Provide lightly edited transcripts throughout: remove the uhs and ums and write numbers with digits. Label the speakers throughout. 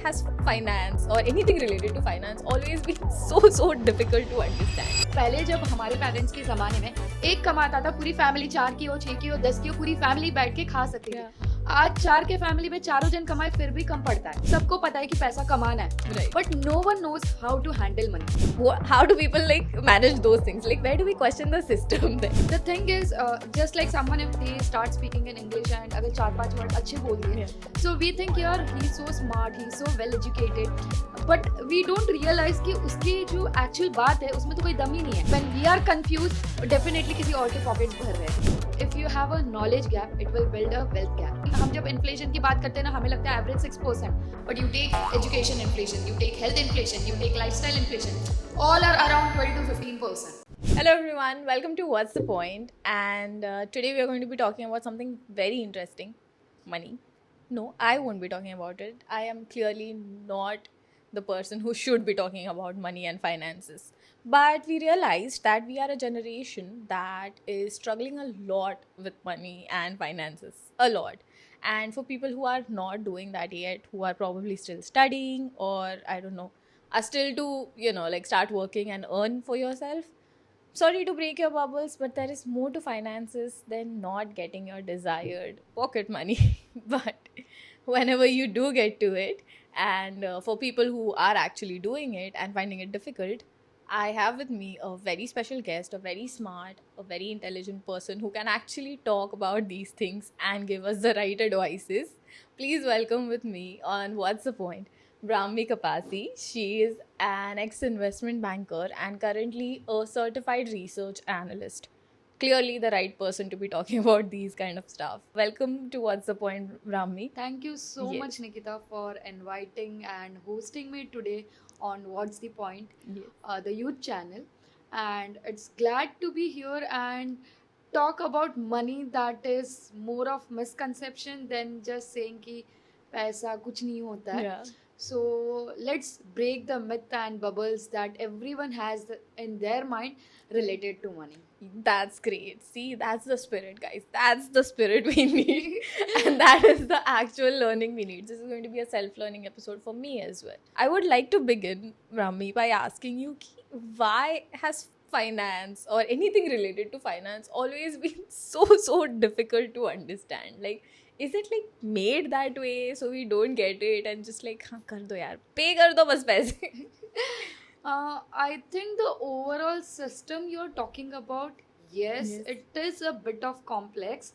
Speaker 1: has finance or anything related to finance always been so difficult to understand?
Speaker 2: पहले जब हमारे parents के ज़माने में एक कमाता था, पूरी फैमिली 4 की हो, 6 की हो, 10 की हो, पूरी फैमिली बैठ के खा सकती थी। आज 4 के फैमिली में चारों जन कमाए फिर भी कम पड़ता है। सबको पता है कि पैसा कमाना है,
Speaker 1: Right.
Speaker 2: But no one knows how to handle money.
Speaker 1: How do people like manage those things? Like where do we question the system then?
Speaker 2: The thing is, just like someone if they start speaking in English and अगर 4-5 word अच्छे बोल दिए, so we think यार he is so smart, he is so well educated, but we don't realize कि उसकी जो actual बात है उसमें तो कोई दम ही नहीं है। When we are confused, definitely किसी और के pockets भर रहे हैं। If you have a knowledge gap, it will build a wealth gap. हम जब इन्फ्लेशन की बात करते हैं ना, हमें लगता है average 6%, but you take education inflation, you take health inflation, you take lifestyle inflation, all are around 12 to 15%.
Speaker 1: Hello everyone, welcome to What's the Point? And today we are going to be talking about something very interesting, money. No, I won't be talking about it. I am clearly not the person who should be talking about money and finances. But we realized that we are a generation that is struggling a lot with money and finances. A lot. And for people who are not doing that yet, who are probably still studying or I don't know, are still to, like start working and earn for yourself. Sorry to break your bubbles, but there is more to finances than not getting your desired pocket money. But whenever you do get to it, and for people who are actually doing it and finding it difficult, I have with me a very special guest, a very smart, a very intelligent person who can actually talk about these things and give us the right advices. Please welcome with me on What's the Point, Brahmi Kapasi. She is an ex-investment banker and currently a certified research analyst. Clearly the right person to be talking about these kind of stuff. Welcome to What's the Point, Brahmi.
Speaker 2: Thank you so
Speaker 1: Yes.
Speaker 2: much, Nikita, for inviting and hosting me today on What's the Point,
Speaker 1: Yes.
Speaker 2: the youth channel. And it's glad to be here and talk about money that is more of misconception than just saying कि पैसा कुछ नहीं होता है.
Speaker 1: Yeah.
Speaker 2: So let's break the myth and bubbles that everyone has in their mind related to money.
Speaker 1: That's great. See, that's the spirit, guys. That's the spirit we need. And that is the actual learning we need. This is going to be a self-learning episode for me as well. I would like to begin, Rami, by asking you why has finance or anything related to finance always been so difficult to understand? Like, is it like made that way so we don't get it and just like, हाँ कर दो यार, pay कर दो बस पैसे.
Speaker 2: I think the overall system you're talking about, yes,
Speaker 1: Yes.
Speaker 2: it is a bit of complex.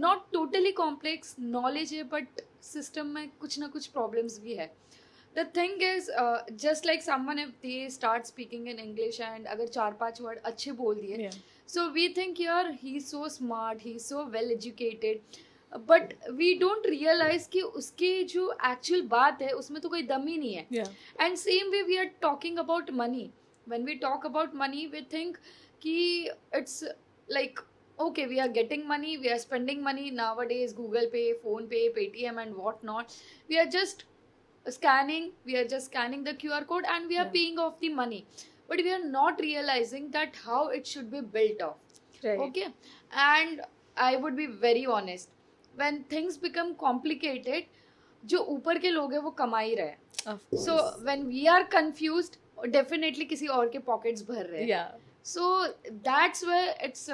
Speaker 2: Not totally complex knowledge है, but system में कुछ ना कुछ problems भी है. The thing is, just like someone if they start speaking in English and अगर 4-5 word अच्छे बोल दिए,
Speaker 1: Yeah.
Speaker 2: so we think यार he's so smart, he's so well educated, but we don't realize कि उसकी जो actual बात है उसमें तो कोई दम ही नहीं है.
Speaker 1: Yeah.
Speaker 2: And same way we are talking about money. When we talk about money, we think कि it's like, okay, we are getting money, we are spending money nowadays, Google Pay, Phone Pay, Paytm and whatnot. We are just scanning the QR code and we are
Speaker 1: Yeah.
Speaker 2: paying off the money. But we are not realizing that how it should be built off.
Speaker 1: Right.
Speaker 2: Okay. And I would be very honest. When things become complicated, जो ऊपर के लोग हैं वो कमा ही रहे हैं.
Speaker 1: Of course.
Speaker 2: So when we are confused, definitely किसी और के pockets भर रहे हैं.
Speaker 1: Yeah.
Speaker 2: So that's where it's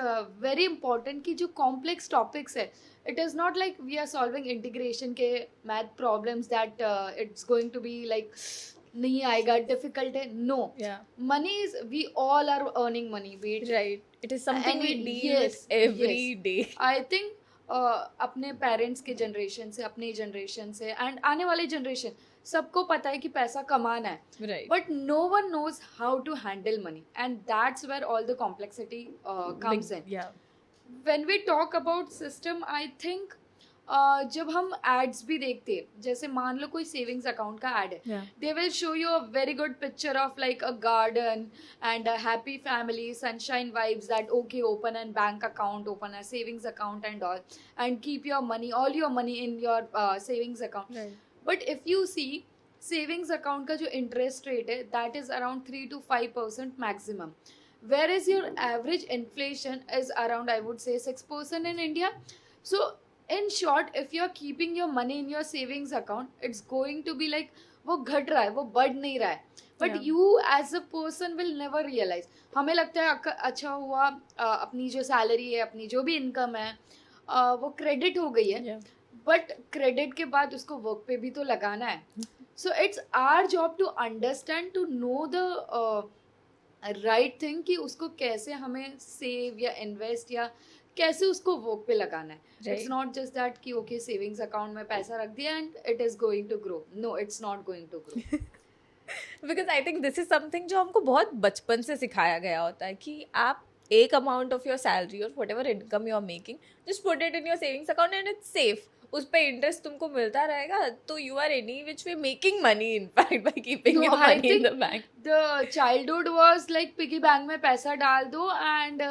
Speaker 2: very important कि जो complex topics है, it is not like we are solving integration के math problems that it's going to be like नहीं आएगा, difficult है. No.
Speaker 1: Yeah.
Speaker 2: Money is, we all are earning money.
Speaker 1: Right. It is something
Speaker 2: And
Speaker 1: we
Speaker 2: we-
Speaker 1: deal
Speaker 2: yes,
Speaker 1: with every
Speaker 2: yes.
Speaker 1: day.
Speaker 2: I think अपने parents के generation से, अपनी generation से and आने वाले जनरेशन सबको पता है कि पैसा कमाना है,
Speaker 1: Right.
Speaker 2: but no one knows how to handle money, and that's where all the complexity comes in.
Speaker 1: Yeah.
Speaker 2: When we talk about system, I think जब हम एड्स भी देखते हैं, जैसे मान लो कोई सेविंग्स अकाउंट का एड है,
Speaker 1: Yeah.
Speaker 2: they will show you a very good picture of like a garden and a happy family, sunshine vibes, that okay, open a bank account, open a savings account and all, and keep your money, all your money in your savings account.
Speaker 1: Right.
Speaker 2: But if you see savings account का जो interest rate है, that is around 3 to 5% maximum, whereas your average inflation is around, I would say, 6% in India. So in short, if you're keeping your money in your savings account, it's going to be like वो घट रहा है, वो बढ़ नहीं रहा है, but
Speaker 1: Yeah.
Speaker 2: You as a person will never realise. हमें लगता है अच्छा हुआ अपनी जो सैलरी है, अपनी जो भी इनकम है वो क्रेडिट हो गई है,
Speaker 1: Yeah.
Speaker 2: बट क्रेडिट के बाद उसको वर्क पे भी तो लगाना है. So it's our job to understand, to know the right thing कि उसको कैसे हमें सेव या इन्वेस्ट या कैसे उसको वर्क पे लगाना है. It's
Speaker 1: Right.
Speaker 2: Not just that कि ओके सेविंग्स अकाउंट में पैसा रख दिया and it is going to grow. No, it's not going to grow.
Speaker 1: Because I think this is something जो हमको बहुत बचपन से सिखाया गया होता है कि आप एक अमाउंट ऑफ योर सैलरी और whatever income you are making just put it in your savings account and it's safe. उस पर इंटरेस्ट तुमको मिलता रहेगा, तो you are any which way making money in fact by keeping
Speaker 2: No,
Speaker 1: your
Speaker 2: I
Speaker 1: money in the
Speaker 2: think
Speaker 1: bank.
Speaker 2: the childhood was like piggy bank में पैसा डाल दो and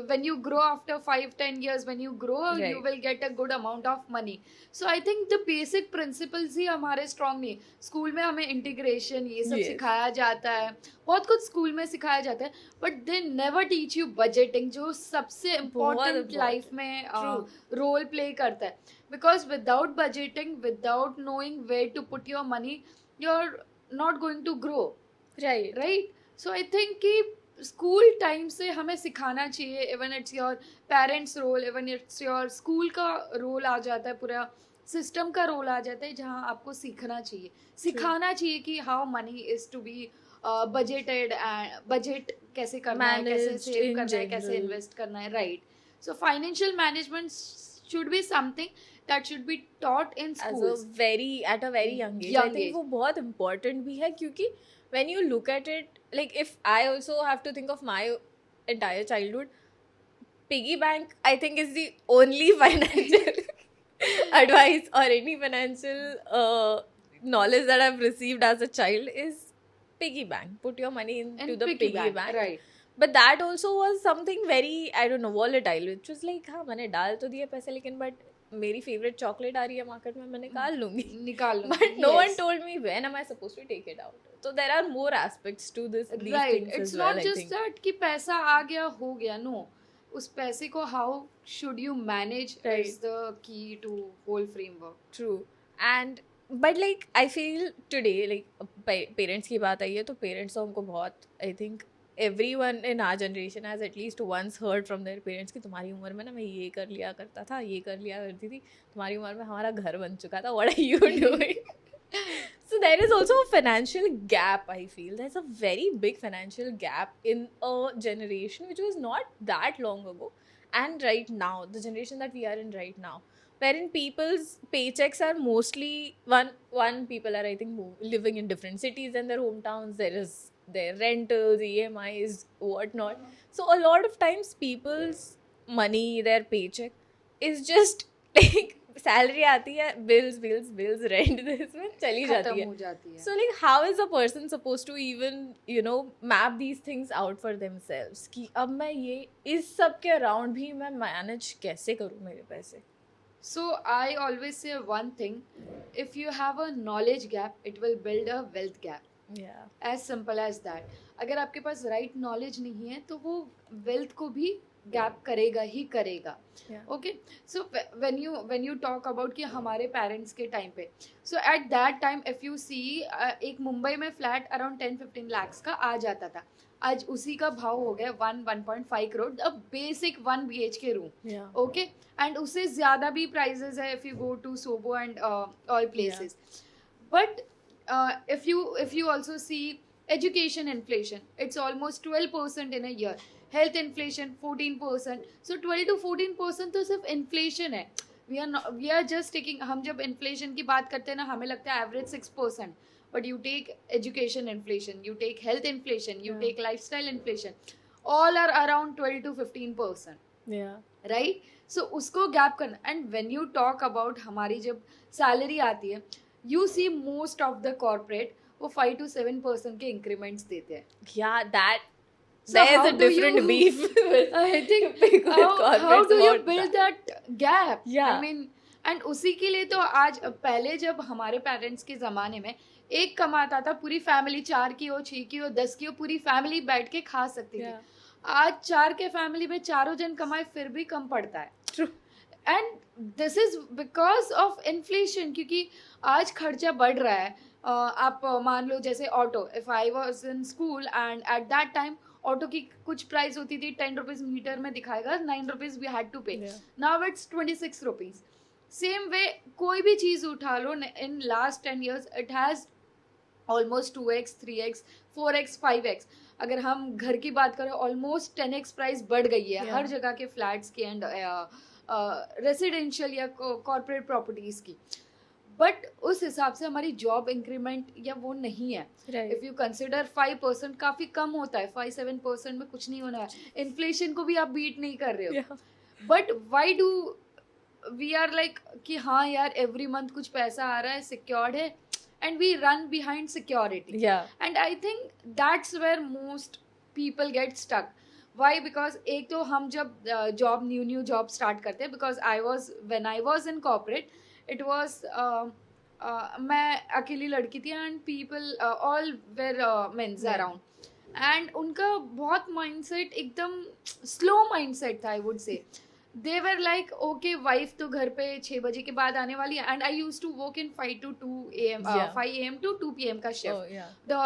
Speaker 2: when you grow after 5-10 years, when you grow you
Speaker 1: Right.
Speaker 2: will get a good amount of money. So I think the basic principles ही हमारे strong नहीं. School में हमें integration ये सब
Speaker 1: Yes.
Speaker 2: सिखाया जाता है, बहुत कुछ स्कूल में सिखाया जाता है, but they never teach you budgeting, जो सबसे इम्पोर्टेंट
Speaker 1: important.
Speaker 2: लाइफ में
Speaker 1: True.
Speaker 2: रोल प्ले करता है. Because without budgeting, without knowing where to put your money, you are not going to grow.
Speaker 1: Right.
Speaker 2: Right. So I think कि school time से हमें सिखाना चाहिए. Even it's your parents role, even it's your school का role आ जाता है, पूरा सिस्टम का रोल आ जाता है, जहाँ आपको सीखना चाहिए, सिखाना चाहिए कि how money is to be budgeted and budget कैसे करना है, कैसे
Speaker 1: Managed
Speaker 2: सेव
Speaker 1: in
Speaker 2: करना है, कैसे
Speaker 1: general.
Speaker 2: इन्वेस्ट करना है. Right. So financial management should be something that should be taught in
Speaker 1: As a
Speaker 2: schools.
Speaker 1: at a very young age.
Speaker 2: Young
Speaker 1: I think
Speaker 2: age.
Speaker 1: वो बहुत important भी है, क्योंकि when you look at it, like if I also have to think of my entire childhood, piggy bank I think is the only financial advice or any financial knowledge that I've received as a child is piggy bank. Put your money into
Speaker 2: And
Speaker 1: the piggy bank.
Speaker 2: Right.
Speaker 1: But that also was something very, I don't know, volatile, which was like, हाँ मैंने डाल तो दिए पैसे, लेकिन but मेरी favourite chocolate आ रही है मार्केट में, मैं निकाल लूंगी.
Speaker 2: निकाल लो.
Speaker 1: But no one told me when am I supposed to take it out. So there are more aspects to these
Speaker 2: Right.
Speaker 1: things
Speaker 2: It's
Speaker 1: as well,
Speaker 2: not
Speaker 1: I
Speaker 2: just
Speaker 1: think.
Speaker 2: that कि पैसा आ गया हो गया. No. उस पैसे को how should you manage
Speaker 1: Right.
Speaker 2: is the key to whole framework.
Speaker 1: True. And but like I feel today, like parents की बात आई है, तो parents तो हमको बहुत, I think everyone in our generation has at least once heard from their parents कि तुम्हारी उम्र में ना मैं ये कर लिया करता था, ये कर लिया करती थी, तुम्हारी उम्र में हमारा घर बन चुका था, what are you doing? So there is also a financial gap, I feel. There's a very big financial gap in a generation which was not that long ago. And right now, the generation that we are in right now, wherein people's paychecks are mostly, one people are, I think, living in different cities than their hometowns. There is their rentals, EMIs, whatnot. So a lot of times people's money, their paycheck is just like salary आती है, bills, rent, this में चली जाती
Speaker 2: खत्म
Speaker 1: है.
Speaker 2: हो जाती है.
Speaker 1: So like how is a person supposed to even, you know, map these things out for themselves कि अब मैं ये इस सब के around भी मैं manage कैसे करूँ मेरे पैसे.
Speaker 2: So I always say one thing, if you have a knowledge gap, it will build a wealth gap.
Speaker 1: Yeah.
Speaker 2: As simple as that. अगर आपके पास right knowledge नहीं है तो वो wealth को भी गैप करेगा ही करेगा. Okay. So when you talk about कि हमारे पेरेंट्स के टाइम पे, so at that time if you see एक मुंबई में फ्लैट अराउंड 10-15 lakhs का आ जाता था. आज उसी का भाव हो गया 1.5 crore, a basic 1 BHK room.
Speaker 1: Yeah.
Speaker 2: Okay. And उससे ज़्यादा भी प्राइजेस है if you go to SoBo and all places. But if you also see education inflation, it's almost 12% in a year. Health inflation 14%. So 12 to 14% तो सिर्फ inflation है. We are just taking, हम जब inflation की बात करते हैं ना, हमें लगता है average 6%. But you take education inflation, you take health inflation, you take lifestyle inflation, all are around 12 to 15%.
Speaker 1: Yeah.
Speaker 2: Right? So उसको gap करना. And when you talk about हमारी जब salary आती है, you see most of the corporate वो 5 to 7% के increments देते हैं.
Speaker 1: Yeah, that
Speaker 2: So
Speaker 1: there's
Speaker 2: how
Speaker 1: a
Speaker 2: do
Speaker 1: different
Speaker 2: you-
Speaker 1: beef. with
Speaker 2: I think
Speaker 1: with
Speaker 2: how
Speaker 1: corporates
Speaker 2: do you
Speaker 1: about
Speaker 2: build
Speaker 1: that.
Speaker 2: that gap?
Speaker 1: Yeah.
Speaker 2: I mean, and उसी के लिए तो आज पहले जब हमारे पेरेंट्स के ज़माने में एक कमाता था, पूरी फैमिली 4 की हो, 6 की हो, 10 की हो, पूरी फैमिली बैठ के खा सकती थी.
Speaker 1: Yeah.
Speaker 2: आज 4 के फैमिली में चारों जन कमाए फिर भी कम पड़ता है.
Speaker 1: True.
Speaker 2: And this is because of inflation, क्योंकि आज खर्चा बढ़ रहा है, आप मान लो जैसे auto, if I was in school and eight that time auto की कुछ प्राइस होती थी 10 रुपीज मीटर में दिखाएगा, 9 rupees we had to pay,
Speaker 1: Yeah.
Speaker 2: Now it's 26 rupees. Same way कोई भी चीज उठा लो in last 10 years it has almost 2x 3x 4x 5x. अगर हम घर की बात करें ऑलमोस्ट 10x प्राइस बढ़ गई है
Speaker 1: Yeah.
Speaker 2: हर जगह के फ्लैट्स की एंड रेसिडेंशियल या कॉर्पोरेट प्रॉपर्टीज की. बट उस हिसाब से हमारी जॉब इंक्रीमेंट या वो नहीं है.
Speaker 1: Right.
Speaker 2: इफ यू कंसिडर 5% काफी कम होता है, 5-7% में कुछ नहीं होना है. इन्फ्लेशन को भी आप बीट नहीं कर रहे हो.
Speaker 1: Yeah.
Speaker 2: But why do we are like कि हाँ यार एवरी मंथ कुछ पैसा आ रहा है, सिक्योर्ड है, and we run behind security.
Speaker 1: Yeah.
Speaker 2: And I think that's where most people get stuck. Why? Because एक तो हम जब जॉब न्यू जॉब स्टार्ट करते हैं, because when I was in corporate it was मैं अकेली लड़की थी and people all were mens
Speaker 1: Yeah.
Speaker 2: Around. And उनका बहुत माइंडसेट एकदम स्लो माइंडसेट था. I would say they were like okay wife तो घर पे 6 बजे के बाद आने वाली है. And I use to work in 5 to 2 AM,
Speaker 1: Yeah.
Speaker 2: 5 AM to 2 PM का shift,
Speaker 1: Oh, yeah.
Speaker 2: the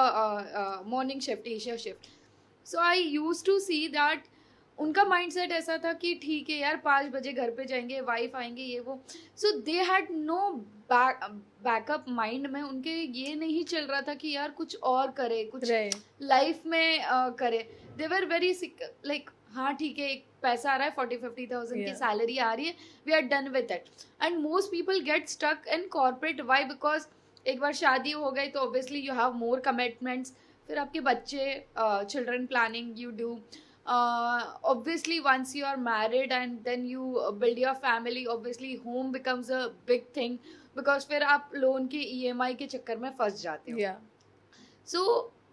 Speaker 2: morning shift, Asia shift. So I used to see that उनका माइंडसेट ऐसा था कि ठीक है यार 5 बजे घर पे जाएंगे, वाइफ आएंगे, ये वो. So they had no backup mind में. उनके ये नहीं चल रहा था कि यार कुछ और करे, कुछ
Speaker 1: Right.
Speaker 2: लाइफ में करे. दे वर वेरी लाइक हाँ ठीक है एक पैसा आ रहा है 40-50,000 की
Speaker 1: Yeah.
Speaker 2: सैलरी आ रही है, we are done with it. And most people get stuck in corporate. Why? Because एक बार शादी हो गई तो obviously you have more commitments. फिर आपके बच्चे, children planning you do. Obviously once you are married and then you build your family, obviously home becomes a big thing because फिर आप लोन के EMI के चक्कर में फंस जाते हो.
Speaker 1: Yeah.
Speaker 2: So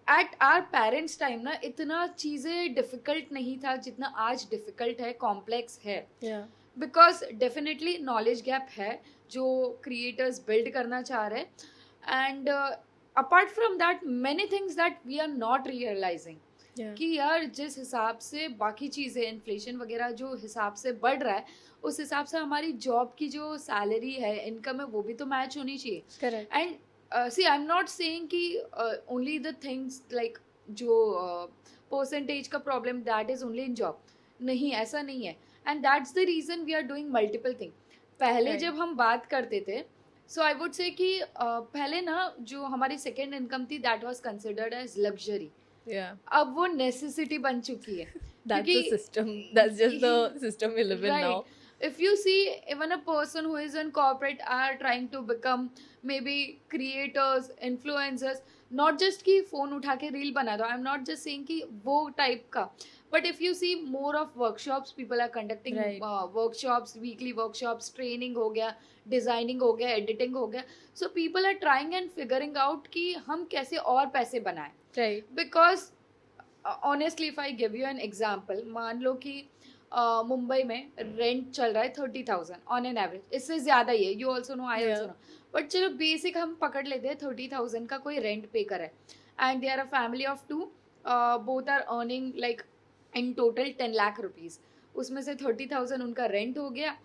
Speaker 2: at our parents time ना इतना चीज़ें difficult नहीं था जितना आज difficult है, complex है.
Speaker 1: Yeah.
Speaker 2: Because definitely knowledge gap है जो creators build करना चाह रहे हैं. And apart from that many things that we are not realizing.
Speaker 1: Yeah.
Speaker 2: कि यार जिस हिसाब से बाकी चीज़ें इन्फ्लेशन वगैरह जो हिसाब से बढ़ रहा है उस हिसाब से हमारी जॉब की जो सैलरी है, इनकम है, वो भी तो मैच होनी चाहिए.
Speaker 1: Correct.
Speaker 2: And see I am not saying कि ओनली द थिंग्स लाइक जो परसेंटेज का problem that is only in job. नहीं, ऐसा नहीं है. And that's the reason we are doing multiple thing. पहले
Speaker 1: Right.
Speaker 2: जब हम बात करते थे सो आई वुड से कि पहले ना जो हमारी सेकेंड इनकम थी that was considered as luxury.
Speaker 1: Yeah.
Speaker 2: अब वो नेसेसिटी बन चुकी है.
Speaker 1: That's the system. That's just the system we live in
Speaker 2: Right.
Speaker 1: now.
Speaker 2: If you see even a person who is in corporate are trying to become maybe creators, influencers, not just कि phone उठा के reel बना दो. I'm not just saying कि वो type का. But if you see more of workshops, people are conducting
Speaker 1: Right.
Speaker 2: workshops, weekly workshops, training हो गया, designing हो गया, editing हो गया. So people are trying and figuring out कि हम कैसे और पैसे बनाएं.
Speaker 1: Right.
Speaker 2: Because honestly if I give you an example, मान लो कि मुंबई में रेंट चल रहा है 30,000 ऑन एन एवरेज. इससे ज़्यादा ही है, you also know, I also know. But चलो बेसिक हम पकड़ लेते हैं 30,000 का कोई रेंट पे करे. And they are a family of 2, both are earning like in total 10 lakh rupees. उसमें से 30,000 उनका रेंट हो गया,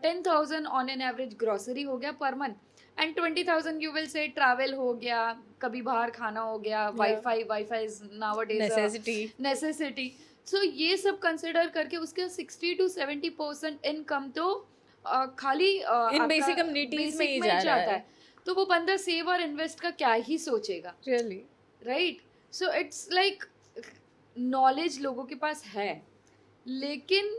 Speaker 2: 10,000 ऑन एन एवरेज ग्रॉसरी हो गया per month, and 20,000 you will say travel हो गया, कभी बाहर खाना हो गया, वाईफाई इज नाउअडेज नेसेसिटी. सो ये सब कंसिडर करके उसके 60-70% इनकम तो खाली
Speaker 1: In basic amenities में ही जा रहा
Speaker 2: जाता है. तो वो बंदा सेव और इन्वेस्ट का क्या ही सोचेगा.
Speaker 1: Really.
Speaker 2: Right. So it's like knowledge लोगों के पास है, लेकिन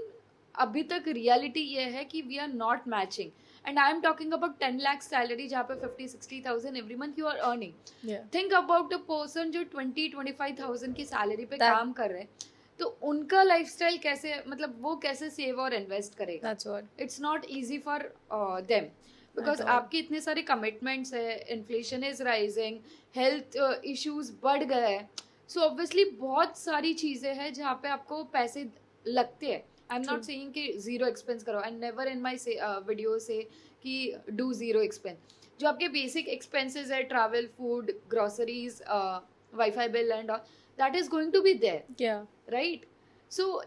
Speaker 2: अभी तक रियलिटी ये है कि we are not matching. And I am talking about 10 lakh salary जहाँ पे 50-60,000 every month you are earning.
Speaker 1: Yeah.
Speaker 2: Think about a person जो 20-25,000 की सैलरी पे
Speaker 1: That-
Speaker 2: काम कर रहे हैं, तो उनका लाइफस्टाइल कैसे, मतलब वो कैसे सेव और इन्वेस्ट करेगा.
Speaker 1: That's what.
Speaker 2: It's not easy for them because
Speaker 1: At all.
Speaker 2: आपके इतने सारे कमिटमेंट्स है, inflation is rising, health issues बढ़ गए हैं. सो ऑब्वियसली बहुत सारी चीज़ें हैं जहाँ पे आपको पैसे लगते हैं. आई एम नॉट
Speaker 1: True.
Speaker 2: सेइंग कि जीरो एक्सपेंस करो. I never in my video से कि डू जीरो एक्सपेंस. जो आपके बेसिक एक्सपेंसेस है, travel, food, groceries, WiFi bill and all, that is going to be there.
Speaker 1: Yeah.
Speaker 2: Right. So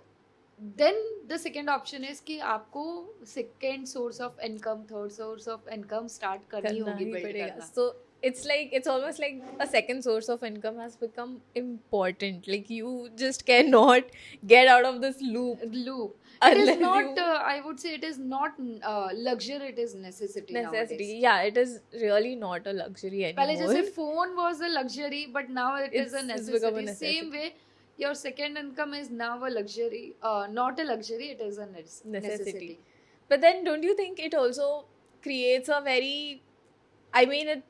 Speaker 2: then the second option is कि आपको second source of income, third source of income start करनी
Speaker 1: करना
Speaker 2: होगी,
Speaker 1: ही
Speaker 2: build
Speaker 1: पड़ेगा.
Speaker 2: करना.
Speaker 1: So it's almost like a second source of income has become important. Like you just cannot get out of this loop
Speaker 2: Loop. It is
Speaker 1: unless
Speaker 2: not,
Speaker 1: you
Speaker 2: I would say it is not luxury, it is necessity
Speaker 1: necessity.
Speaker 2: nowadays.
Speaker 1: Yeah, it is really not a luxury
Speaker 2: पहले
Speaker 1: anymore.
Speaker 2: जैसे phone was a luxury, but now it is a
Speaker 1: It's become a
Speaker 2: necessity. Same
Speaker 1: necessity.
Speaker 2: way, your second income is now a luxury. Not a luxury, it is a necessity.
Speaker 1: But then don't you think it also creates a very, I mean,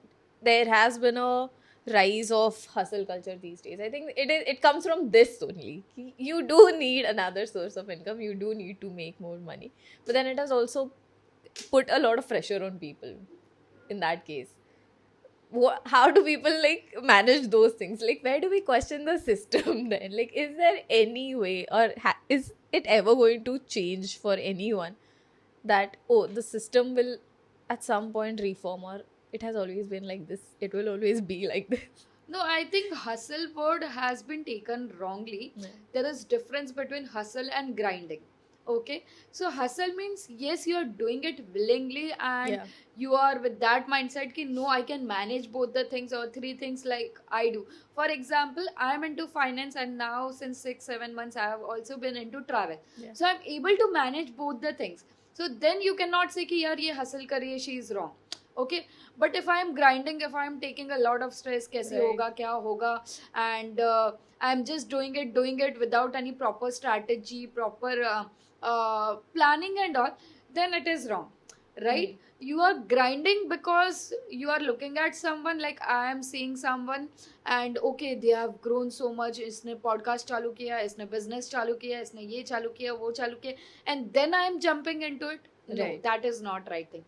Speaker 1: there has been a rise of hustle culture these days. I think it comes from this only. You do need another source of income. You do need to make more money. But then it has also put a lot of pressure on people in that case. How do people like manage those things? Like, where do we question the system then? Like, is there any way, or is it ever going to change for anyone that, oh, the system will at some point reform, or it has always been like this, it will always be like this?
Speaker 2: No, I think hustle word has been taken wrongly.
Speaker 1: Yeah.
Speaker 2: There is difference between hustle and grinding. Okay, so hustle means yes, you are doing it willingly and
Speaker 1: Yeah.
Speaker 2: you are with that mindset ki no, I can manage both the things or three things like I do. For example, I am into finance and now since 6-7 months I have also been into travel.
Speaker 1: Yeah.
Speaker 2: So I'm able to manage both the things. So then you cannot say ki yaar ye hustle kariye, she is wrong. Okay, but if I am grinding, if I am taking a lot of stress, kaise
Speaker 1: Right.
Speaker 2: hoga, kya hoga, and I'm just doing it without any proper strategy, proper planning and all, then it is wrong, right? You are grinding because you are looking at someone, like I am seeing someone and okay, they have grown so much, इसने podcast चालू किया, इसने business चालू किया, इसने ये चालू किया, वो चालू किया, and then I am jumping into it. No,
Speaker 1: Right.
Speaker 2: that is not right thing.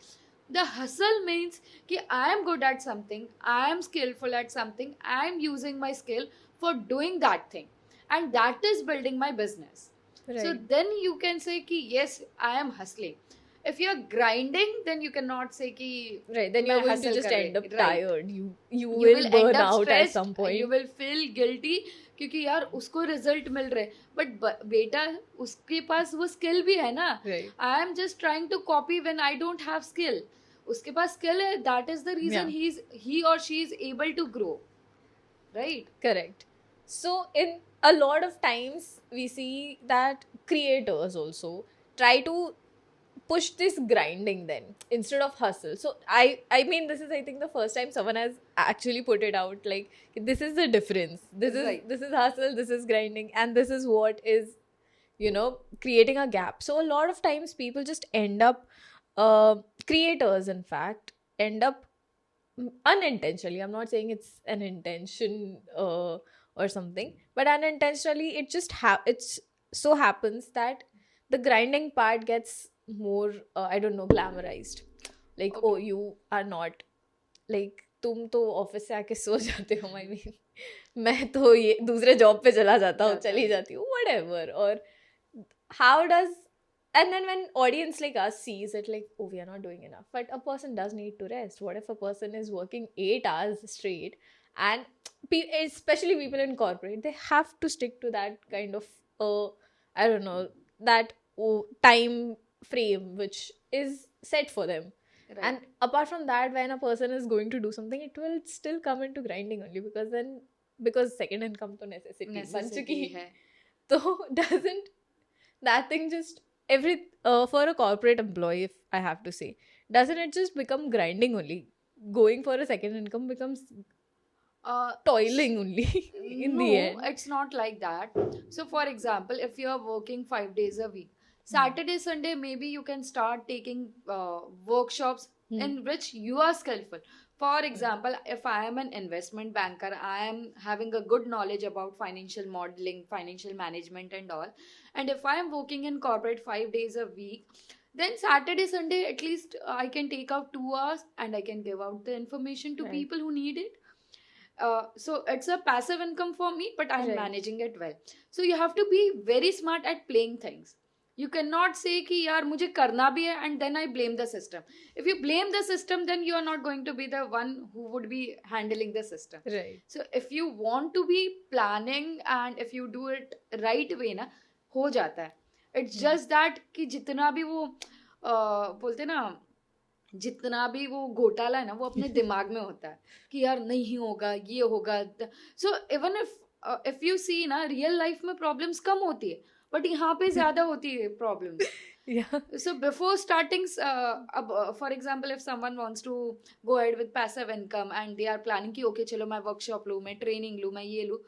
Speaker 2: The hustle means कि I am good at something, I am skillful at something, I am using my skill for doing that thing, and that is building my business.
Speaker 1: Right.
Speaker 2: So then you can say ki yes, I am hustling. If you are grinding, then you cannot say ki
Speaker 1: Right, then
Speaker 2: मैं
Speaker 1: you're going to
Speaker 2: hustle
Speaker 1: just
Speaker 2: कर
Speaker 1: end
Speaker 2: रही,
Speaker 1: up
Speaker 2: right.
Speaker 1: tired. You
Speaker 2: You
Speaker 1: will burn
Speaker 2: end up
Speaker 1: out at
Speaker 2: stressed,
Speaker 1: some point.
Speaker 2: you will feel guilty क्योंकि यार उसको result मिल रहे, but बेटा उसके पास वो स्किल भी है ना.
Speaker 1: Right.
Speaker 2: I am just trying to copy when I don't have skill. उसके पास स्किल है, that is the reason he or she is able to grow, right?
Speaker 1: Correct. So in a lot of times we see that creators also try to push this grinding then instead of hustle. So I mean, this is, I think, the first time someone has actually put it out, like, this is the difference. This is
Speaker 2: Right.
Speaker 1: this is hustle, this is grinding, and this is what is, creating a gap. So a lot of times people just end up, creators in fact end up unintentionally, I'm not saying it's an intention or something, but unintentionally it just it's so happens that the grinding part gets more, I don't know, glamorized. Like,
Speaker 2: Okay.
Speaker 1: oh, you are not, like, तुम तो office से आके सो जाते हो, I mean मैं तो ये दूसरे जॉब पे चला जाता हूँ, चली जाती हूँ, whatever. Or how does, and then when audience like us sees it, like, oh, we are not doing enough, but a person does need to rest. What if a person is working 8 hours straight, and especially people in corporate, they have to stick to that kind of I don't know, that time frame which is set for them.
Speaker 2: Right.
Speaker 1: And apart from that, when a person is going to do something, it will still come into grinding only, because second income to necessity ban
Speaker 2: necessity
Speaker 1: chuki
Speaker 2: है.
Speaker 1: so doesn't that thing just for a corporate employee, if I have to say, doesn't it just become grinding only? Going for a second income becomes toiling only in
Speaker 2: No,
Speaker 1: the end.
Speaker 2: it's not like that. So for example, if you are working 5 days a week, Saturday, Sunday, maybe you can start taking workshops in which you are skillful. For example, if I am an investment banker, I am having a good knowledge about financial modeling, financial management and all. And if I am working in corporate 5 days a week, then Saturday, Sunday, at least I can take out 2 hours and I can give out the information to
Speaker 1: Right.
Speaker 2: people who need it. So it's a passive income for me, but I'm
Speaker 1: Right.
Speaker 2: managing it well. So you have to be very smart at playing things. You cannot say कि यार मुझे करना भी है and then I blame the system. If you blame the system, then you are not going to be the one who would be handling the system.
Speaker 1: Right.
Speaker 2: So if you want to be planning and if you do it right way ना, हो जाता है. It's just that कि जितना भी वो बोलते ना, जितना भी वो घोटाला है ना वो अपने दिमाग में होता है कि यार नहीं होगा, ये होगा. सो इवन इफ यू सी ना, रियल लाइफ में प्रॉब्लम्स कम होती है, बट यहाँ पे ज्यादा होती है problems.
Speaker 1: Yeah.
Speaker 2: So before starting, for example, if someone wants to go ahead with passive income and they are planning कि okay चलो मैं workshop लूँ, मैं training लूँ, मैं ये लूँ,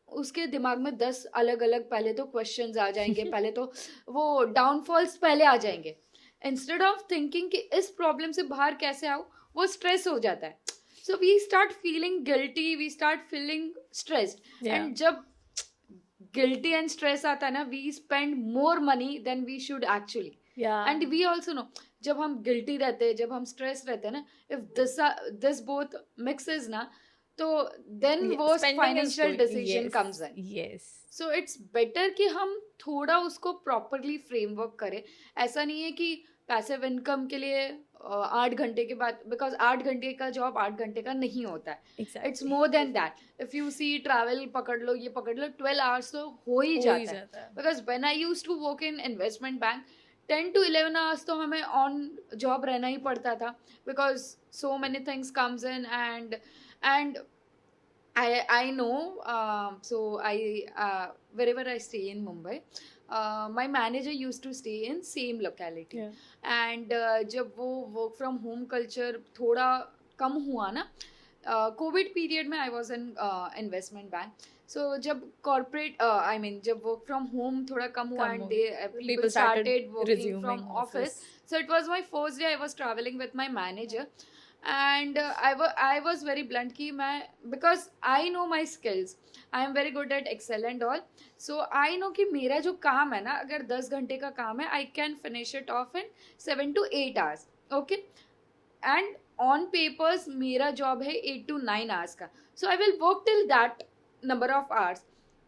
Speaker 2: उसके दिमाग में 10 अलग अलग पहले तो क्वेश्चंस आ जाएंगे, पहले तो वो डाउनफॉल्स पहले आ जाएंगे. इंस्टेड ऑफ थिंकिंग कि इस प्रॉब्लम से बाहर कैसे आऊँ, वो स्ट्रेस हो जाता है. So we start feeling guilty, we start feeling stressed. And जब गिल्टी एंड स्ट्रेस आता है ना, we spend more money than we should actually. And we also know, जब हम गिल्टी रहते हैं, जब हम स्ट्रेस रहते हैं ना, इफ दिस बोथ मिक्सेस ना, तो देन वो financial decision comes in.
Speaker 1: Yes.
Speaker 2: So it's better कि हम थोड़ा उसको प्रॉपरली फ्रेमवर्क करें. ऐसा नहीं है कि पैसिव इनकम के लिए 8 घंटे के बाद, बिकॉज 8 घंटे का जॉब 8 घंटे का नहीं होता है.
Speaker 1: Exactly.
Speaker 2: It's more than that. If you see travel पकड़ लो, ये पकड़ लो, 12 आवर्स तो हो ही जाता है. Because when I used to work in investment bank, 10 to 11 hours तो हमें ऑन जॉब रहना ही पड़ता था, because so many things comes in. And I know, so wherever I stay in Mumbai, my manager used to stay in same locality.
Speaker 1: Yeah.
Speaker 2: And जब वो work from home culture थोड़ा कम हुआ ना, Covid period में I was in investment bank. So जब corporate, I mean जब work from home थोड़ा कम हुआ and people started working from office. So it was my first day I was traveling with my manager. And I was very blunt कि मैं, because I know my skills, I am very good at Excel and all, so I know कि मेरा जो काम है ना, अगर 10 घंटे का काम है, I can finish it off in 7 to 8 hours, okay. And on papers मेरा job है 8 to 9 hours का, so I will work till that number of hours.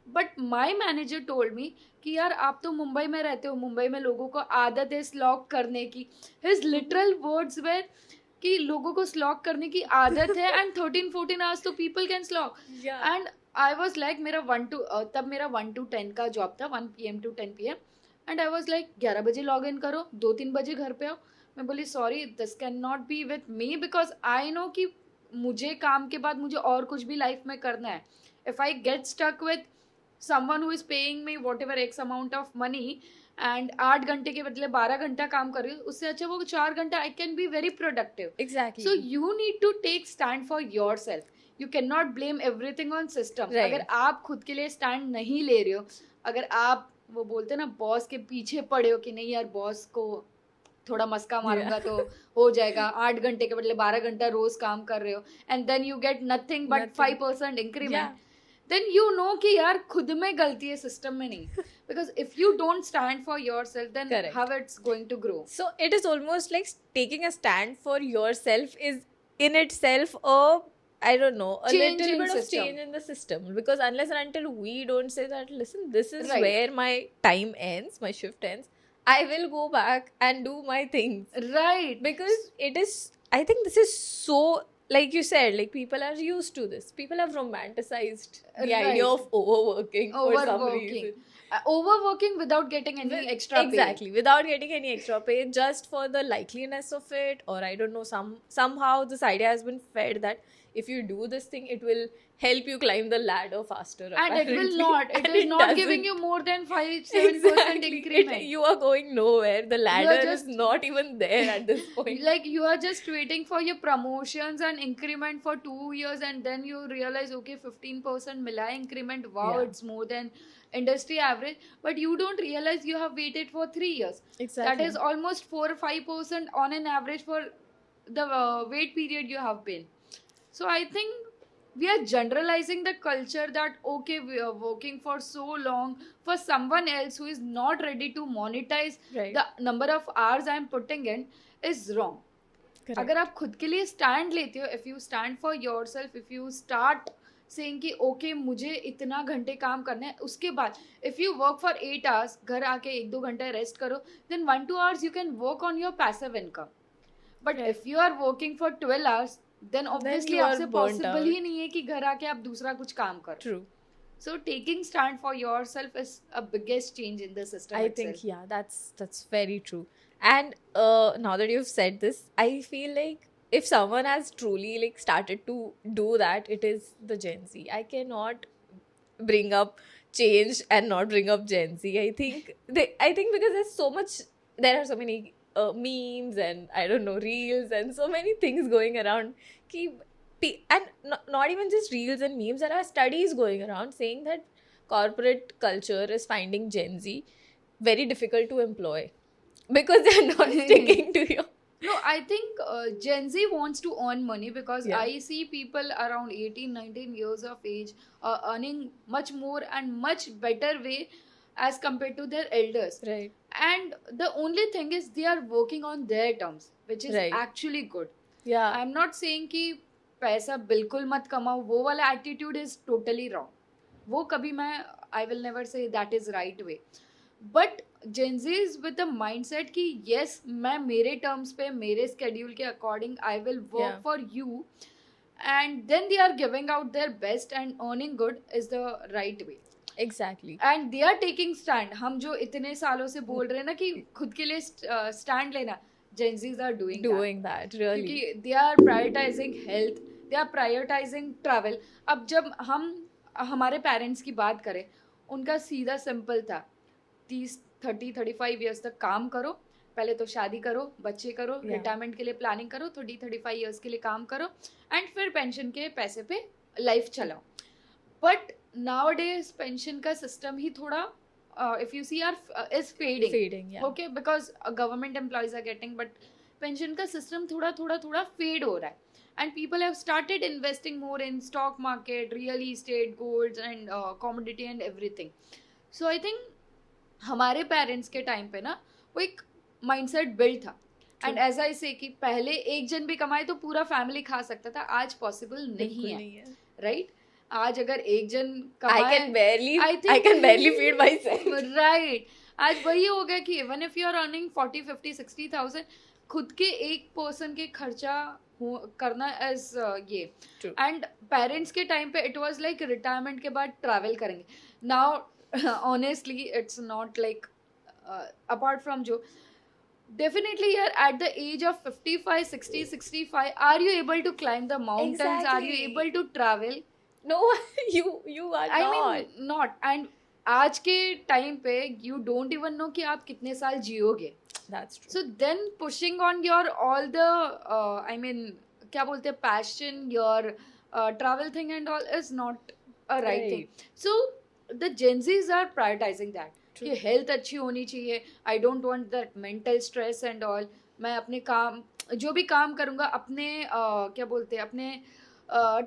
Speaker 2: But my manager told me कि यार आप तो मुंबई में रहते हो, मुंबई में लोगों को आदत है स्लॉग करने की. His literal words were कि लोगों को स्लॉग करने की आदत है, एंड 13-14 आवर्स तो people can slog. And I was like, मेरा 1 to 10 का जॉब था, 1 PM to 10 PM. And I was like 11 बजे लॉग इन करो, 2-3 बजे घर पे आओ. मैं बोली sorry, this can not be with me, because I know कि मुझे काम के बाद मुझे और कुछ भी लाइफ में करना है. If I get stuck with someone who is paying me whatever X amount of money and 8 घंटे के बदले 12 घंटा काम कर रही हूँ, उससे अच्छा वो 4 घंटा I can be very productive.
Speaker 1: Exactly.
Speaker 2: So you need to take stand for yourself. You can not blame everything on system.
Speaker 1: Right.
Speaker 2: अगर आप खुद के लिए स्टैंड नहीं ले रहे हो, अगर आप वो बोलते हैं ना बॉस के पीछे पड़े हो कि नहीं यार बॉस को थोड़ा मस्का मारूंगा तो हो जाएगा, 8 घंटे के बदले 12 घंटा रोज काम कर रहे हो, and then you get nothing but 5% increment, then you know कि यार खुद में गलती है, सिस्टम में नहीं. because if you don't stand for yourself, then
Speaker 1: Correct.
Speaker 2: how it's going to grow.
Speaker 1: So it is almost like taking a stand for yourself is in itself a, I don't know, a
Speaker 2: Change
Speaker 1: little
Speaker 2: in
Speaker 1: bit of
Speaker 2: system.
Speaker 1: change in the system, because unless and until we don't say that, listen, this is
Speaker 2: Right.
Speaker 1: where my time ends, my shift ends, I will go back and do my things,
Speaker 2: Right.
Speaker 1: because it is, I think this is so, like you said, like people are used to this. People have romanticized the
Speaker 2: Right.
Speaker 1: idea of overworking for some
Speaker 2: Overworking.
Speaker 1: reason.
Speaker 2: Overworking without getting any extra pay.
Speaker 1: Exactly, without getting any extra pay, just for the likeliness of it, or I don't know, somehow this idea has been fed that if you do this thing, it will help you climb the ladder faster.
Speaker 2: And it will
Speaker 1: apparently.
Speaker 2: not. It
Speaker 1: And
Speaker 2: is not
Speaker 1: doesn't.
Speaker 2: giving you more than 5-7%
Speaker 1: Exactly.
Speaker 2: increment.
Speaker 1: You are going nowhere. The ladder
Speaker 2: just-
Speaker 1: is not even there at this point.
Speaker 2: Like you are just waiting for your promotions and increment for 2 years, and then you realize okay 15% mila increment, wow.
Speaker 1: Yeah.
Speaker 2: It's more than industry average, but you don't realize you have waited for 3 years.
Speaker 1: Exactly.
Speaker 2: That is almost 4 or 5% on an average for the wait period you have been. So I think we are generalizing the culture that okay we are working for so long for someone else who is not ready to monetize
Speaker 1: Right.
Speaker 2: the number of hours I am putting in is wrong.
Speaker 1: Correct.
Speaker 2: अगर आप खुद के लिए stand लेते हो, if you stand for yourself, if you start saying कि okay मुझे इतना घंटे काम करना है, उसके बाद if you work for 8 hours, घर आके 1-2 घंटे रेस्ट करो, then 1-2 hours you can work on your passive income. But
Speaker 1: Right.
Speaker 2: If you are working for 12 hours, then obviously
Speaker 1: you are
Speaker 2: आपसे
Speaker 1: burnt
Speaker 2: पॉसिबल
Speaker 1: out.
Speaker 2: ही नहीं है कि घर आके आप दूसरा कुछ काम करो.
Speaker 1: True.
Speaker 2: So taking stand for yourself is a biggest change in the system
Speaker 1: I
Speaker 2: itself.
Speaker 1: think, yeah, that's very true. And now that you've said this, I feel like if someone has truly like started to do that, it is the Gen Z. I cannot bring up change and not bring up Gen Z. I think because there are so many memes and I don't know reels and so many things going around. And not even just reels and memes. There are studies going around saying that corporate culture is finding Gen Z very difficult to employ because they're not sticking to you.
Speaker 2: No, I think Gen Z wants to earn money because
Speaker 1: Yeah.
Speaker 2: I see people around 18, 19 years of age earning much more and much better way as compared to their elders.
Speaker 1: Right.
Speaker 2: And the only thing is they are working on their terms, which is
Speaker 1: Right.
Speaker 2: actually good.
Speaker 1: Yeah.
Speaker 2: I am not saying कि पैसा बिल्कुल मत कमाओ, वो वाला attitude is totally wrong. वो कभी मैं I will never say that is right way. But Gen Zs with the mindset कि यस मैं मेरे टर्म्स पे मेरे स्केड्यूल के according I will work
Speaker 1: Yeah.
Speaker 2: For you and then they are giving out their best and earning good is the right way.
Speaker 1: Exactly.
Speaker 2: And they are taking stand. हम जो इतने सालों से बोल रहे हैं ना कि खुद के लिए स्टैंड लेना, Gen Zs are doing
Speaker 1: Doing that, really.
Speaker 2: क्योंकि they are prioritising health, they are prioritising travel. अब जब हम हमारे पेरेंट्स की बात करें, उनका सीधा सिंपल था 30-35 ईयर्स तक काम करो, पहले तो शादी करो, बच्चे करो,
Speaker 1: Yeah.
Speaker 2: रिटायरमेंट के लिए प्लानिंग करो, 30-35 ईयर्स के लिए काम करो एंड फिर पेंशन के पैसे पे लाइफ चलाओ. बट नाउ डेज पेंशन का सिस्टम ही थोड़ा if you see are is fading.
Speaker 1: Fading, yeah.
Speaker 2: Okay, because government employees are getting, but pension का सिस्टम थोड़ा थोड़ा थोड़ा फेड हो रहा है. And people have started investing more in stock market, real estate, gold and commodity and everything. So I think हमारे parents के time पे ना वो एक माइंडसेट बिल्ड था. एंड एज आई से कि पहले एक जन भी कमाए तो पूरा फैमिली खा सकता था, आज पॉसिबल नहीं
Speaker 1: बिल्कुल
Speaker 2: है.
Speaker 1: नहीं है.
Speaker 2: राइट. आज अगर एक जन
Speaker 1: I
Speaker 2: कमाए,
Speaker 1: can barely
Speaker 2: I think-
Speaker 1: I can barely feed myself.
Speaker 2: Right. आज वही हो गया कि even if you are earning 40-50-60,000, खुद के एक पर्सन के खर्चा करना एज ये.
Speaker 1: True.
Speaker 2: एंड पेरेंट्स के टाइम पे इट वाज लाइक रिटायरमेंट के बाद ट्रैवल करेंगे. Now honestly it's not like apart from जो definitely you're at the age of 55, 60, 65, are you able to climb the mountains? Are you
Speaker 1: Exactly.
Speaker 2: able to travel?
Speaker 1: No, you are
Speaker 2: I
Speaker 1: not.
Speaker 2: mean not. And आज के time पे you don't even know कि आप कितने साल जियोगे.
Speaker 1: That's true.
Speaker 2: So then pushing on your all the I mean क्या बोलते हैं passion, your travel thing and all is not a right thing. So the Gen Zs are prioritizing that.
Speaker 1: True.
Speaker 2: कि health अच्छी होनी चाहिए. I don't want that mental stress and all. मैं अपने काम जो भी काम करूँगा अपने क्या बोलते हैं अपने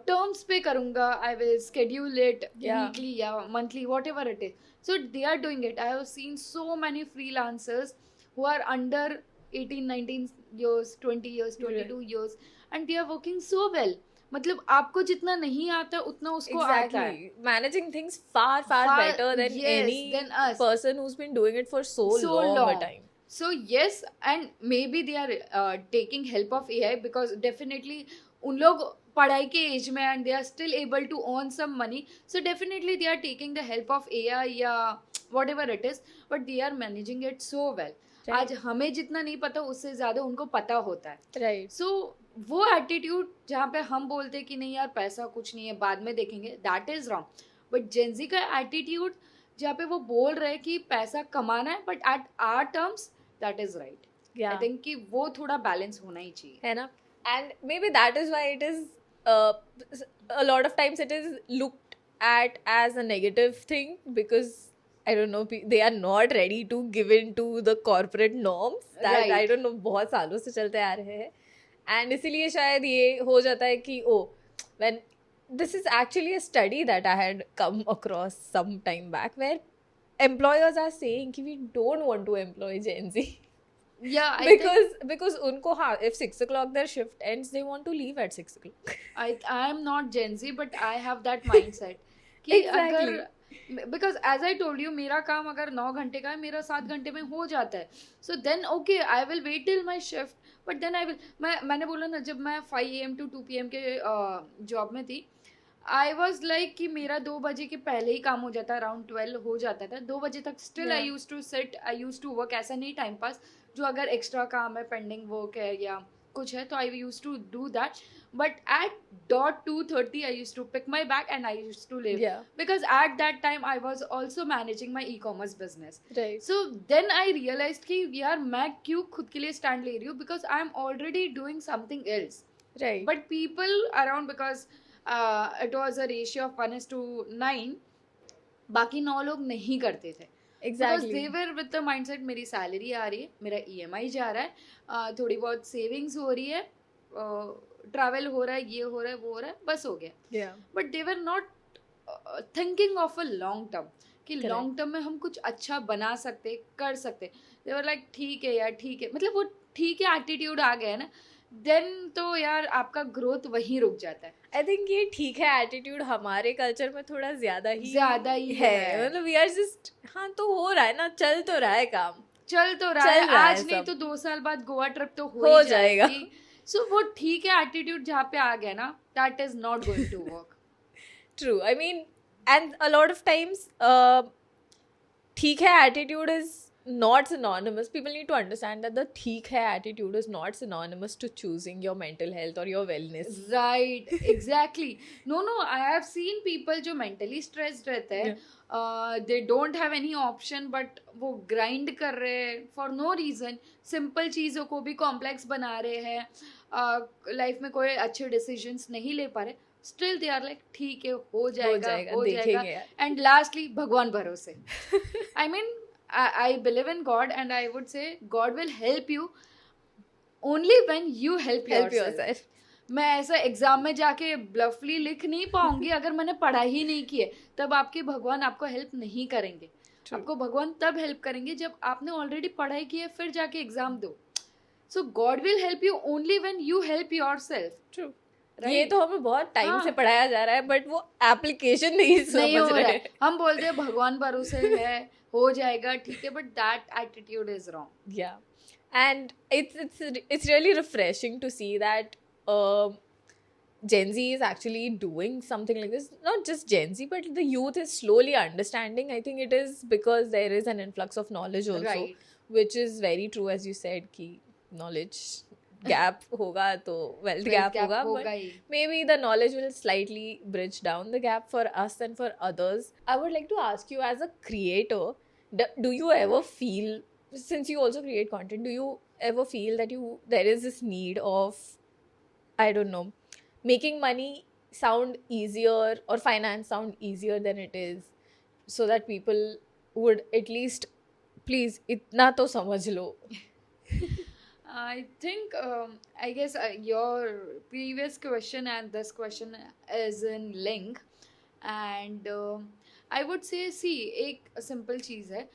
Speaker 2: टर्म्स पे करूँगा. I will schedule it
Speaker 1: Yeah.
Speaker 2: Weekly या मंथली, whatever it is. So they are doing it. I have seen so many freelancers who are under 18, 19 years, 20 years, 22 years and they are working so well. मतलब आपको जितना नहीं आता उतना उसको आता है.
Speaker 1: Exactly. Managing things far better than
Speaker 2: Yes,
Speaker 1: any
Speaker 2: than us.
Speaker 1: person who's been doing it for so long a time.
Speaker 2: So yes, and maybe they are taking help of AI because definitely उन लोग पढ़ाई के as में and they are still able to earn some money. So definitely they are taking the help of AI या whatever it is, but they are managing it so well.
Speaker 1: Right.
Speaker 2: आज हमें जितना नहीं पता उससे ज़्यादा उनको पता होता है.
Speaker 1: Right.
Speaker 2: सो वो एटीट्यूड जहाँ पे हम बोलते कि नहीं यार पैसा कुछ नहीं है बाद में देखेंगे, that is wrong. But Gen Z का एटीट्यूड जहाँ पे वो बोल रहे हैं कि पैसा कमाना है but at our terms, that is right.
Speaker 1: Yeah.
Speaker 2: I think कि वो थोड़ा बैलेंस होना ही चाहिए.
Speaker 1: है ना? And maybe that is why it is a lot of times it is looked at as a negative thing because I don't know, they are not ready to give in to the corporate norms that
Speaker 2: Right.
Speaker 1: I don't know बहुत सालों से चलते आ रहे हैं. And इसीलिए शायद ये हो जाता है कि when this is actually a study that I had come across some time back where employers are saying कि we don't want to employ Gen Z.
Speaker 2: Yeah, I
Speaker 1: because उनको हाँ, if 6 o'clock their shift ends, they want to leave at 6 o'clock.
Speaker 2: I am not Gen Z, but I have that mindset कि
Speaker 1: Exactly.
Speaker 2: अगर because as I told you मेरा काम अगर 9 घंटे का है मेरा 7 घंटे में हो जाता है. So then okay I will wait till my shift, but then I will मैंने बोला ना जब मैं 5 AM to 2 PM के जॉब में थी, आई वॉज लाइक कि मेरा 2 बजे के पहले ही काम हो जाता, अराउंड 12 हो जाता था. 2 बजे तक still I
Speaker 1: Yeah.
Speaker 2: Use to sit, I use to work. ऐसा नहीं टाइम पास, जो अगर एक्स्ट्रा काम है, पेंडिंग वर्क है या कुछ है, तो I use to do that. But at dot 2:30 I used to pick my bag and I used to leave.
Speaker 1: Yeah.
Speaker 2: Because at that time I was also managing my e-commerce business.
Speaker 1: Right.
Speaker 2: So then I realized कि यार मैं क्यों खुद के लिए stand ले रही हूँ, because I am already doing something else.
Speaker 1: Right.
Speaker 2: But people around, because it was a ratio of 1:9, बाकी 9 लोग नहीं करते थे.
Speaker 1: Exactly.
Speaker 2: Because they were with the mindset मेरी सैलरी आ रही है, मेरा EMI जा रहा है, थोड़ी बहुत सेविंग्स हो रही है, ट्रैवल हो रहा है, ये हो रहा है, वो हो रहा है, बस हो गया.
Speaker 1: Yeah.
Speaker 2: But they were not thinking of a long term कि
Speaker 1: Correct.
Speaker 2: लॉन्ग टर्म में हम कुछ अच्छा बना सकते, कर सकते. दे वर लाइक ठीक है यार, ठीक है, मतलब वो ठीक है एटीट्यूड आ गया है ना, देन तो यार आपका ग्रोथ वहीं रुक जाता है.
Speaker 1: आई थिंक ये ठीक है एटीट्यूड हमारे कल्चर में थोड़ा ज्यादा ही
Speaker 2: है.
Speaker 1: मतलब वी आर जस्ट हाँ तो हो रहा है ना, चल तो रहा है काम,
Speaker 2: चल तो रहा
Speaker 1: चल
Speaker 2: है,
Speaker 1: रहा है
Speaker 2: आज नहीं
Speaker 1: सब.
Speaker 2: तो 2 साल बाद गोवा ट्रिप तो
Speaker 1: हो
Speaker 2: हो
Speaker 1: जाएगा.
Speaker 2: जाएगी. सो वो ठीक है एटीट्यूड जहाँ पे आ गया ना, that is not going to work.
Speaker 1: True. I mean and a lot of times ठीक है attitude is not synonymous. People need to understand that the theek hai attitude is not synonymous to choosing your mental health or your wellness.
Speaker 2: Right, exactly. No, I have seen people जो mentally stressed रहते हैं, they don't have any option, but वो grind कर रहे हैं for no reason. Simple चीज़ों को भी complex बना रहे हैं, life में कोई अच्छे decisions नहीं ले पा रहे. Still they are like ठीक है, हो जाएगा. And lastly, भगवान भरोसे. I mean, I believe in God, and I would say God will help you only when you help yourself. मैं ऐसा एग्जाम में जाके ब्लफली लिख नहीं पाऊंगी अगर मैंने पढ़ाई ही नहीं की है. तब आपके भगवान आपको हेल्प नहीं करेंगे. आपको भगवान तब हेल्प करेंगे जब आपने ऑलरेडी पढ़ाई की है, फिर जाके एग्जाम दो. So God will help you only when you help yourself.
Speaker 1: True. ये तो हमें बहुत टाइम से पढ़ाया जा रहा है, बट वो एप्लीकेशन नहीं समझ रहे.
Speaker 2: हम बोलते हैं भगवान भरोसे है, हो जाएगा, ठीक है, but that attitude is wrong.
Speaker 1: Yeah, and it's really refreshing to see that Gen Z is actually doing something like this. Not just Gen Z, but the youth is slowly understanding. I think it is because there is an influx of knowledge also,
Speaker 2: Right.
Speaker 1: which is very true, as you said, कि knowledge gap होगा तो wealth gap होगा, but maybe the knowledge will slightly bridge down the gap for us and for others. I would like to ask you, as a creator, do you ever feel, since you also create content, do you ever feel that there is this need of, I don't know, making money sound easier or finance sound easier than it is, so that people would at least, please itna to samajh lo?
Speaker 2: I think, I guess your previous question and this question is in link, and I would say, see, एक simple चीज़ है,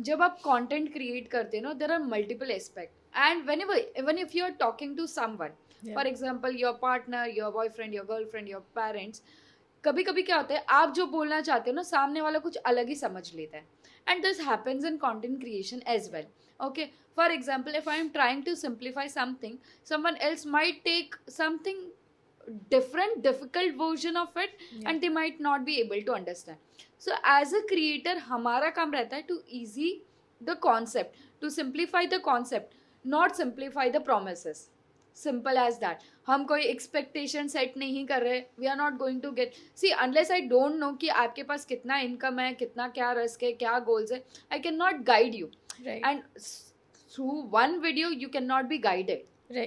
Speaker 2: जब आप content create करते हो ना, there are multiple aspects, and even if you are talking to someone, for example your partner, your boyfriend, your girlfriend, your parents, कभी कभी क्या होता है, आप जो बोलना चाहते हो ना, सामने वाला कुछ अलग ही समझ लेता है. And this happens in content creation as well. Okay, for example, if I am trying to simplify something, someone else might take something different, difficult version of it, and they might not be able to understand. So as a creator, हमारा काम रहता है to easy the concept, to simplify the concept, not simplify the promises. Simple as that. हम कोई expectation set नहीं कर रहे. We are not going to get. See, unless I don't know कि आपके पास कितना income है, कितना क्या risk है, क्या goals है, I cannot guide you.
Speaker 1: Right.
Speaker 2: And through one video you cannot be guided.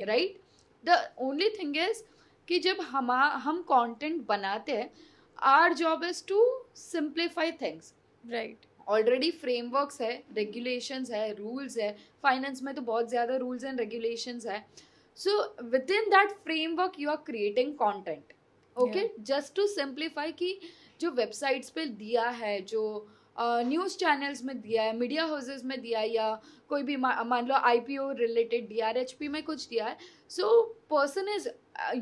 Speaker 2: Right? The only thing is कि जब हम content बनाते हैं, our job is to simplify things.
Speaker 1: Right.
Speaker 2: Already frameworks है, regulations है, rules है. Finance में तो बहुत ज़्यादा rules and regulations है. So within that framework you are creating content. Okay, just to simplify कि जो websites पे दिया है, जो न्यूज़ चैनल्स में दिया है, मीडिया हाउसेस में दिया है, या कोई भी मान लो IPO रिलेटेड DRHP में कुछ दिया है, so person is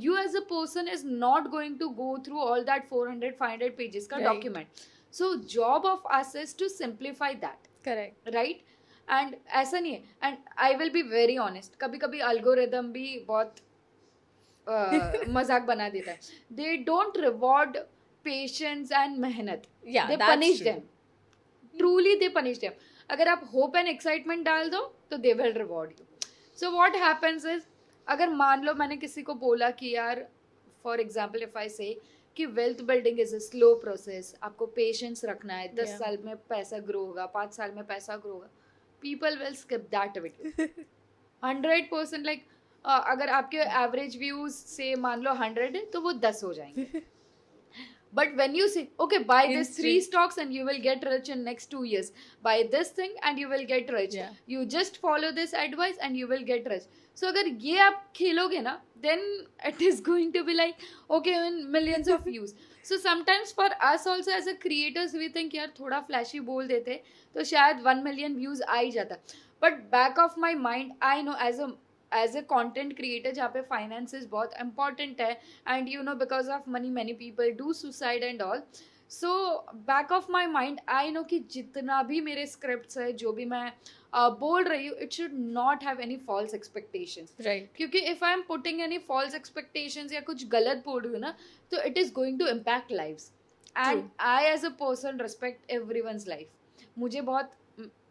Speaker 2: you as a person is not going to go through all that 400-500 pages का document. So job of us is to simplify that.
Speaker 1: Correct.
Speaker 2: Right? And ऐसा नहीं है. And I will be very honest, कभी कभी algorithm भी बहुत मजाक बना देता है. They don't reward patience and मेहनत.
Speaker 1: Yeah,
Speaker 2: they
Speaker 1: that's
Speaker 2: punish
Speaker 1: true.
Speaker 2: them. Truly they punish them. अगर आप होप एंड एक्साइटमेंट डाल दो तो they will reward you. So what happens is, अगर मान लो मैंने किसी को बोला कि यार फॉर एग्जाम्पल इफ आई से कि wealth building is a slow process, आपको पेशेंस रखना है, 10 साल में पैसा ग्रो होगा, 5 साल में पैसा ग्रो होगा, people will skip that video 100%. Like अगर आपके एवरेज व्यूज से मान लो 100 है तो वो 10 हो जाएंगे. But when you say, okay, buy this 3 stocks and you will get rich in next 2 years. Buy this thing and you will get rich.
Speaker 1: Yeah.
Speaker 2: You just follow this advice and you will get rich. So अगर ये आप खेलोगे ना, then it is going to be like, okay, in millions of views. So sometimes for us also as a creators, we think यार थोड़ा flashy बोल देते तो शायद 1 million views आ ही जाता. But back of my mind, I know as a content creator जहाँ पे finances बहुत important है, and you know because of money many people do suicide and all. So back of my mind I know कि जितना भी मेरे scripts है, जो भी मैं बोल रही हूँ, it should not have any false expectations.
Speaker 1: Right.
Speaker 2: क्योंकि if I am putting any false expectations या कुछ गलत बोल रही हूँ ना, तो it is going to impact lives. And
Speaker 1: True.
Speaker 2: I as a person respect everyone's life. मुझे बहुत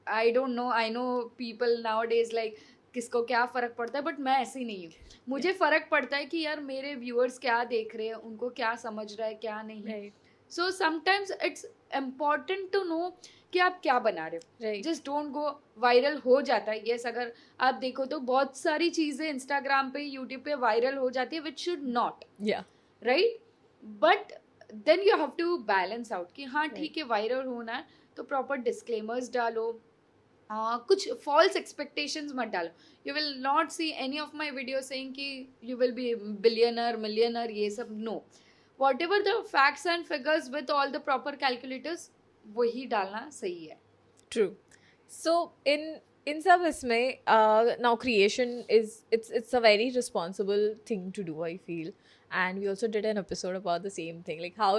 Speaker 2: I don't know, I know people nowadays like किसको क्या फ़र्क पड़ता है, बट मैं ऐसी नहीं हूँ. मुझे फ़र्क पड़ता है कि यार मेरे व्यूअर्स क्या देख रहे हैं, उनको क्या समझ रहा है क्या नहीं. So sometimes it's important to know कि आप क्या बना रहे हो. Just don't go viral. हो जाता है यस, अगर आप देखो तो बहुत सारी चीज़ें इंस्टाग्राम पे यूट्यूब पे वायरल हो जाती है which should not. Right. But then you have to balance out कि हाँ ठीक है वायरल होना है तो प्रॉपर डिस्क्लेमर्स डालो. कुछ फॉल्स एक्सपेक्टेशंस मत डालो. You will not see any of my video saying कि you will be billionaire millionaire, ये सब no. Whatever the facts and figures with all the proper calculators, वही डालना सही है.
Speaker 1: ट्रू. सो in सब इसमें now creation is it's a very responsible thing to do, I feel. And we also did an episode about the same thing, like how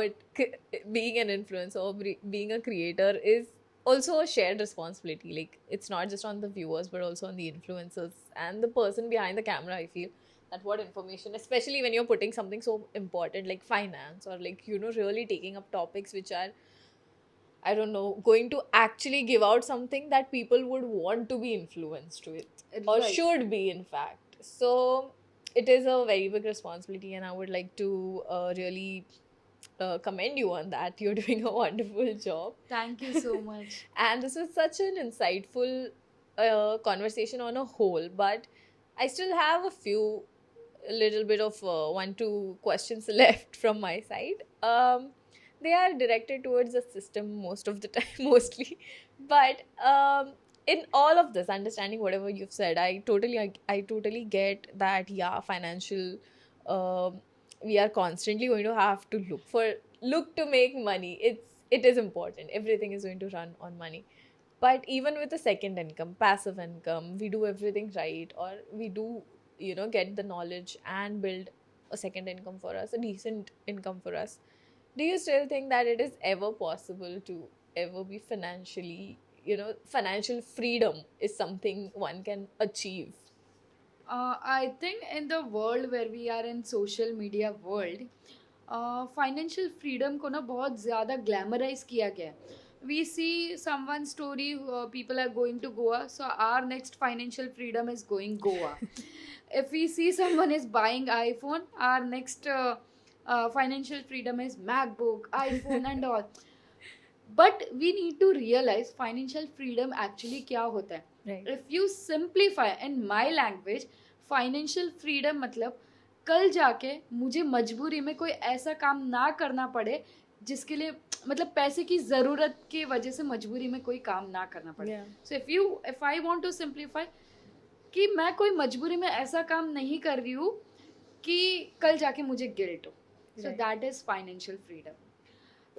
Speaker 1: being an influencer or being a creator is also a shared responsibility. Like it's not just on the viewers but also on the influencers and the person behind the camera. I feel that what information, especially when you're putting something so important like finance or like really taking up topics which are, I don't know, going to actually give out something that people would want to be influenced with or should be, in fact. So it is a very big responsibility, and I would like to really commend you on that. You're doing a wonderful job.
Speaker 2: Thank you so much.
Speaker 1: And this was such an insightful conversation on a whole, but I still have a little bit of 1-2 questions left from my side. They are directed towards the system most of the time, mostly. But in all of this, understanding whatever you've said, I totally get that, yeah, financial, we are constantly going to have to look to make money. It is important. Everything is going to run on money. But even with a second income, passive income, we do everything right, or we do, get the knowledge and build a second income for us, a decent income for us. Do you still think that it is ever possible to ever be financially, financial freedom is something one can achieve?
Speaker 2: I think in the world where we are in social media world, financial freedom को ना बहुत ज़्यादा glamorize किया गया है. We see someone's story, people are going to Goa, so our next financial freedom is going Goa. If we see someone is buying iPhone, our next financial freedom is MacBook, iPhone and all. But we need to realize financial freedom actually क्या होता है.
Speaker 1: Right.
Speaker 2: If you simplify in my language, financial freedom मतलब कल जाके मुझे मजबूरी में कोई ऐसा काम ना करना पड़े जिसके लिए मतलब पैसे की ज़रूरत की वजह से मजबूरी में कोई काम ना करना पड़े. So if I want to simplify कि मैं कोई मजबूरी में ऐसा काम नहीं कर रही हूँ कि कल जाके मुझे गिल्ट हो. So that is financial freedom.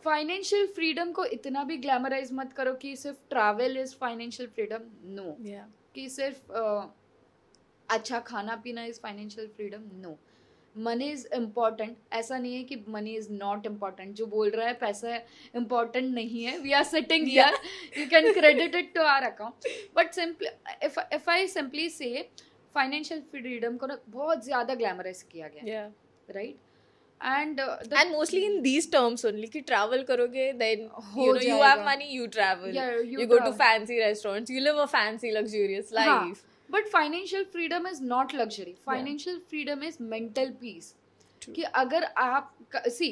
Speaker 2: Financial freedom को इतना भी ग्लैमराइज मत करो कि सिर्फ travel is financial freedom. No. कि सिर्फ अच्छा खाना पीना is financial freedom. No. Money is important. ऐसा नहीं है कि मनी इज नॉट इम्पॉर्टेंट. जो बोल रहा है पैसा इम्पॉर्टेंट नहीं है, we are sitting here, you can credit it to our account. But simply if I simply say financial freedom को ना बहुत ज़्यादा ग्लैमराइज किया गया. Right. and
Speaker 1: and mostly in these terms only कि travel करोगे then
Speaker 2: हो
Speaker 1: you know you have
Speaker 2: जाएगा.
Speaker 1: money, you travel,
Speaker 2: Yeah,
Speaker 1: you go to
Speaker 2: travel.
Speaker 1: fancy restaurants, you live a fancy luxurious
Speaker 2: हाँ,
Speaker 1: life.
Speaker 2: but financial freedom is not luxury. Financial freedom is mental peace.
Speaker 1: True.
Speaker 2: कि अगर आप सी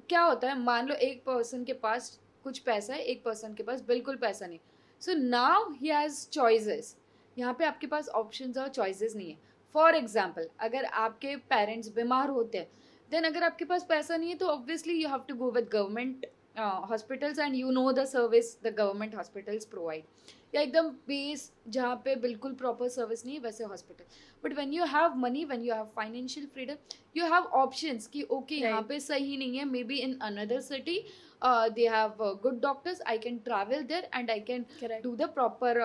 Speaker 2: क्या होता है, मान लो एक पर्सन के पास कुछ पैसा है, एक पर्सन के पास बिल्कुल पैसा नहीं, so now he has choices. यहाँ पे आपके पास ऑप्शंस और चॉइसेस नहीं है. फॉर एग्जाम्पल, अगर आपके पेरेंट्स बीमार होते हैं, देन अगर आपके पास पैसा नहीं है तो obviously you have to go with government hospitals and you know the service the government hospitals provide, या एकदम बेस जहाँ पे बिल्कुल प्रॉपर सर्विस नहीं है वैसे hospital. But when you have money, when you have financial freedom, you have options कि okay यहाँ पे सही नहीं है, maybe in another city they have good doctors, I can travel there and I can do the proper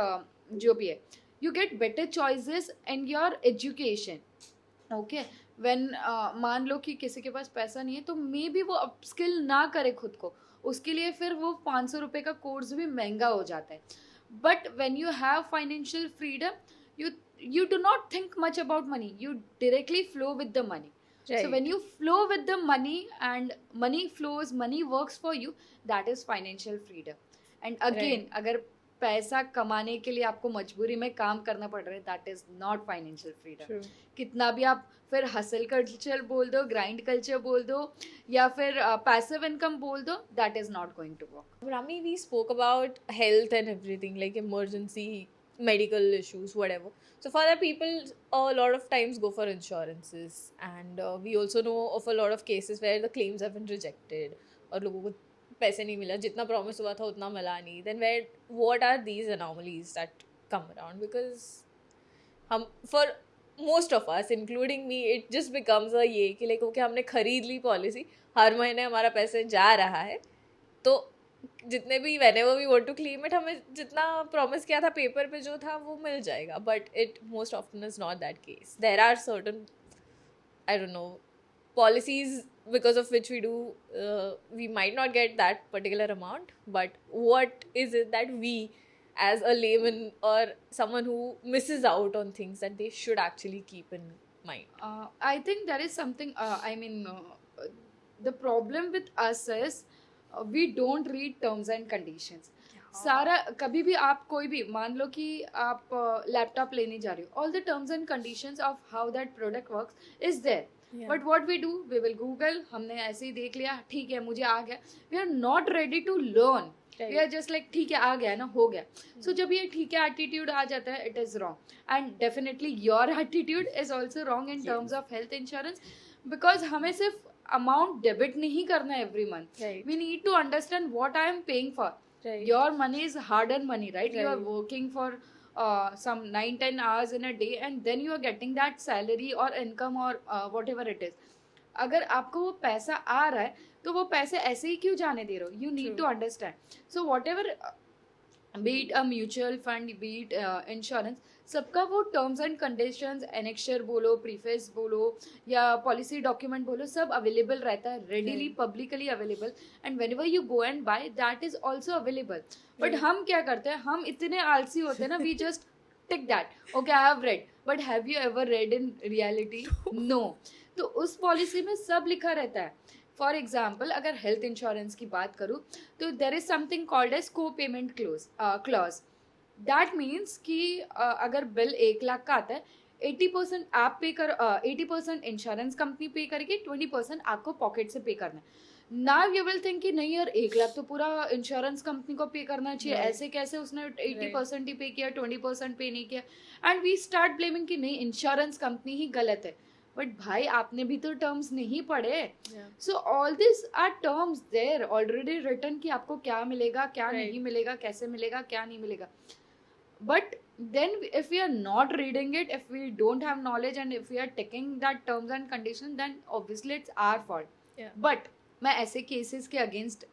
Speaker 2: जो भी है. You get better choices in your education. Okay, when मान लो कि किसी के पास पैसा नहीं है तो मे बी वो अपस्किल ना करे खुद को, उसके लिए फिर वो 500 रुपये का कोर्स भी महंगा हो जाता है. But when you have financial freedom, you do not think much about money. You directly flow with the money. Right. So when you flow with the money and money flows, money works for you, that is financial freedom. And again, अगर पैसा कमाने के लिए आपको मजबूरी में काम करना पड़ रहा है, that is not financial freedom. कितना भी आप फिर हसल कल्चर बोल दो, ग्राइंड कल्चर बोल दो, या फिर पैसिव इनकम बोल दो, that is not going to work.
Speaker 1: Rami, we spoke about health and everything, like emergency medical issues, whatever. So for that, people a lot of times go for insurances, and we also know of a lot of cases where the claims have been rejected और लोगों को पैसे नहीं मिला, जितना promise हुआ था उतना मिला नहीं. Then what are these anomalies that come around? Because हम for most of us, including me, it just becomes a ये कि like okay हमने खरीद ली पॉलिसी, हर महीने हमारा पैसे जा रहा है, तो जितने भी whenever we want to claim it, हमें जितना प्रॉमिस किया था पेपर पे जो था वो मिल जाएगा. But it most often is not that case. There are certain, I don't know, policies because of which we might not get that particular amount. But what is it that we as a layman or someone who misses out on things that they should actually keep in mind?
Speaker 2: I think there is something, the problem with us is we don't read terms and conditions. सारा कभी भी आप कोई भी मान लो कि आप लैपटॉप लेने जा रहे हो, all the terms and conditions of how that product works is there. But what we do, we will Google, हमने ऐसे ही देख लिया, ठीक है मुझे आ गया. We are not ready to learn. We are just like ठीक है आ गया ना, हो गया. So जब ये ठीक है attitude आ जाता है, it is wrong. And definitely your attitude is also wrong in terms of health insurance, because हमें सिर्फ amount debit नहीं करना every month. We need to understand what I am paying for. Your money is hard earned money, right? You are working for some 9-10 hours in a day, and then you are getting that salary or income or whatever it is. अगर आपको वो पैसा आ रहा है तो वो पैसे ऐसे ही क्यों जाने दे रहे हो? You need to understand. So whatever, be it a mutual fund, be it insurance, सबका वो टर्म्स एंड कंडीशंस, एनेक्चर बोलो, प्रीफेस बोलो या पॉलिसी डॉक्यूमेंट बोलो, सब अवेलेबल रहता है, readily publicly available, and whenever you go and by that is also available. But हम क्या करते हैं, हम इतने आलसी होते हैं ना, we just tick that, okay I have read, but have you ever read in reality? No. तो उस पॉलिसी में सब लिखा रहता है. फॉर एग्जाम्पल, अगर हेल्थ इंश्योरेंस की बात करूँ तो there is something called as co-payment clause. That means कि अगर बिल 1 लाख का आता है, 80% आप पे कर 80% इंश्योरेंस कंपनी पे करेगी, 20% आपको पॉकेट से पे करना है. नाउ यू विल थिंक कि नहीं यार 1 लाख तो पूरा इंश्योरेंस कंपनी को पे करना चाहिए, ऐसे कैसे उसने 80% ही पे किया, 20% पे नहीं किया. एंड वी स्टार्ट ब्लेमिंग कि नहीं इंश्योरेंस कंपनी ही गलत है. बट भाई आपने भी तो टर्म्स नहीं पढ़े. So all this are terms there already written कि आपको क्या मिलेगा, क्या नहीं मिलेगा, कैसे मिलेगा, क्या नहीं मिलेगा. But then if we are not reading it, if we don't have knowledge and if we are taking that terms and conditions, then obviously it's our fault. But मैं ऐसे केसेस के अगेंस्ट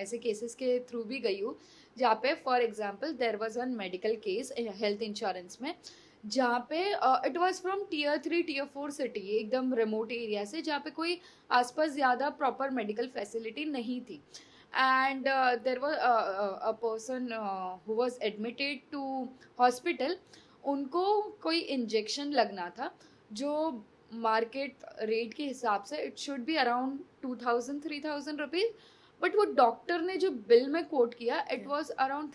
Speaker 2: ऐसे केसेस के through भी गई हूँ जहाँ पे for example there was one medical case health insurance में, जहाँ पे it was from Tier 3 Tier 4 city, एकदम रिमोट एरिया से, जहाँ पे कोई आसपास ज़्यादा प्रॉपर मेडिकल फैसिलिटी नहीं थी. And there was a person who was admitted to hospital. उनको कोई इंजेक्शन लगना था जो मार्केट रेट के हिसाब से it should be around 2,000-3,000 rupees, but वो डॉक्टर ने जो बिल में कोट किया it was around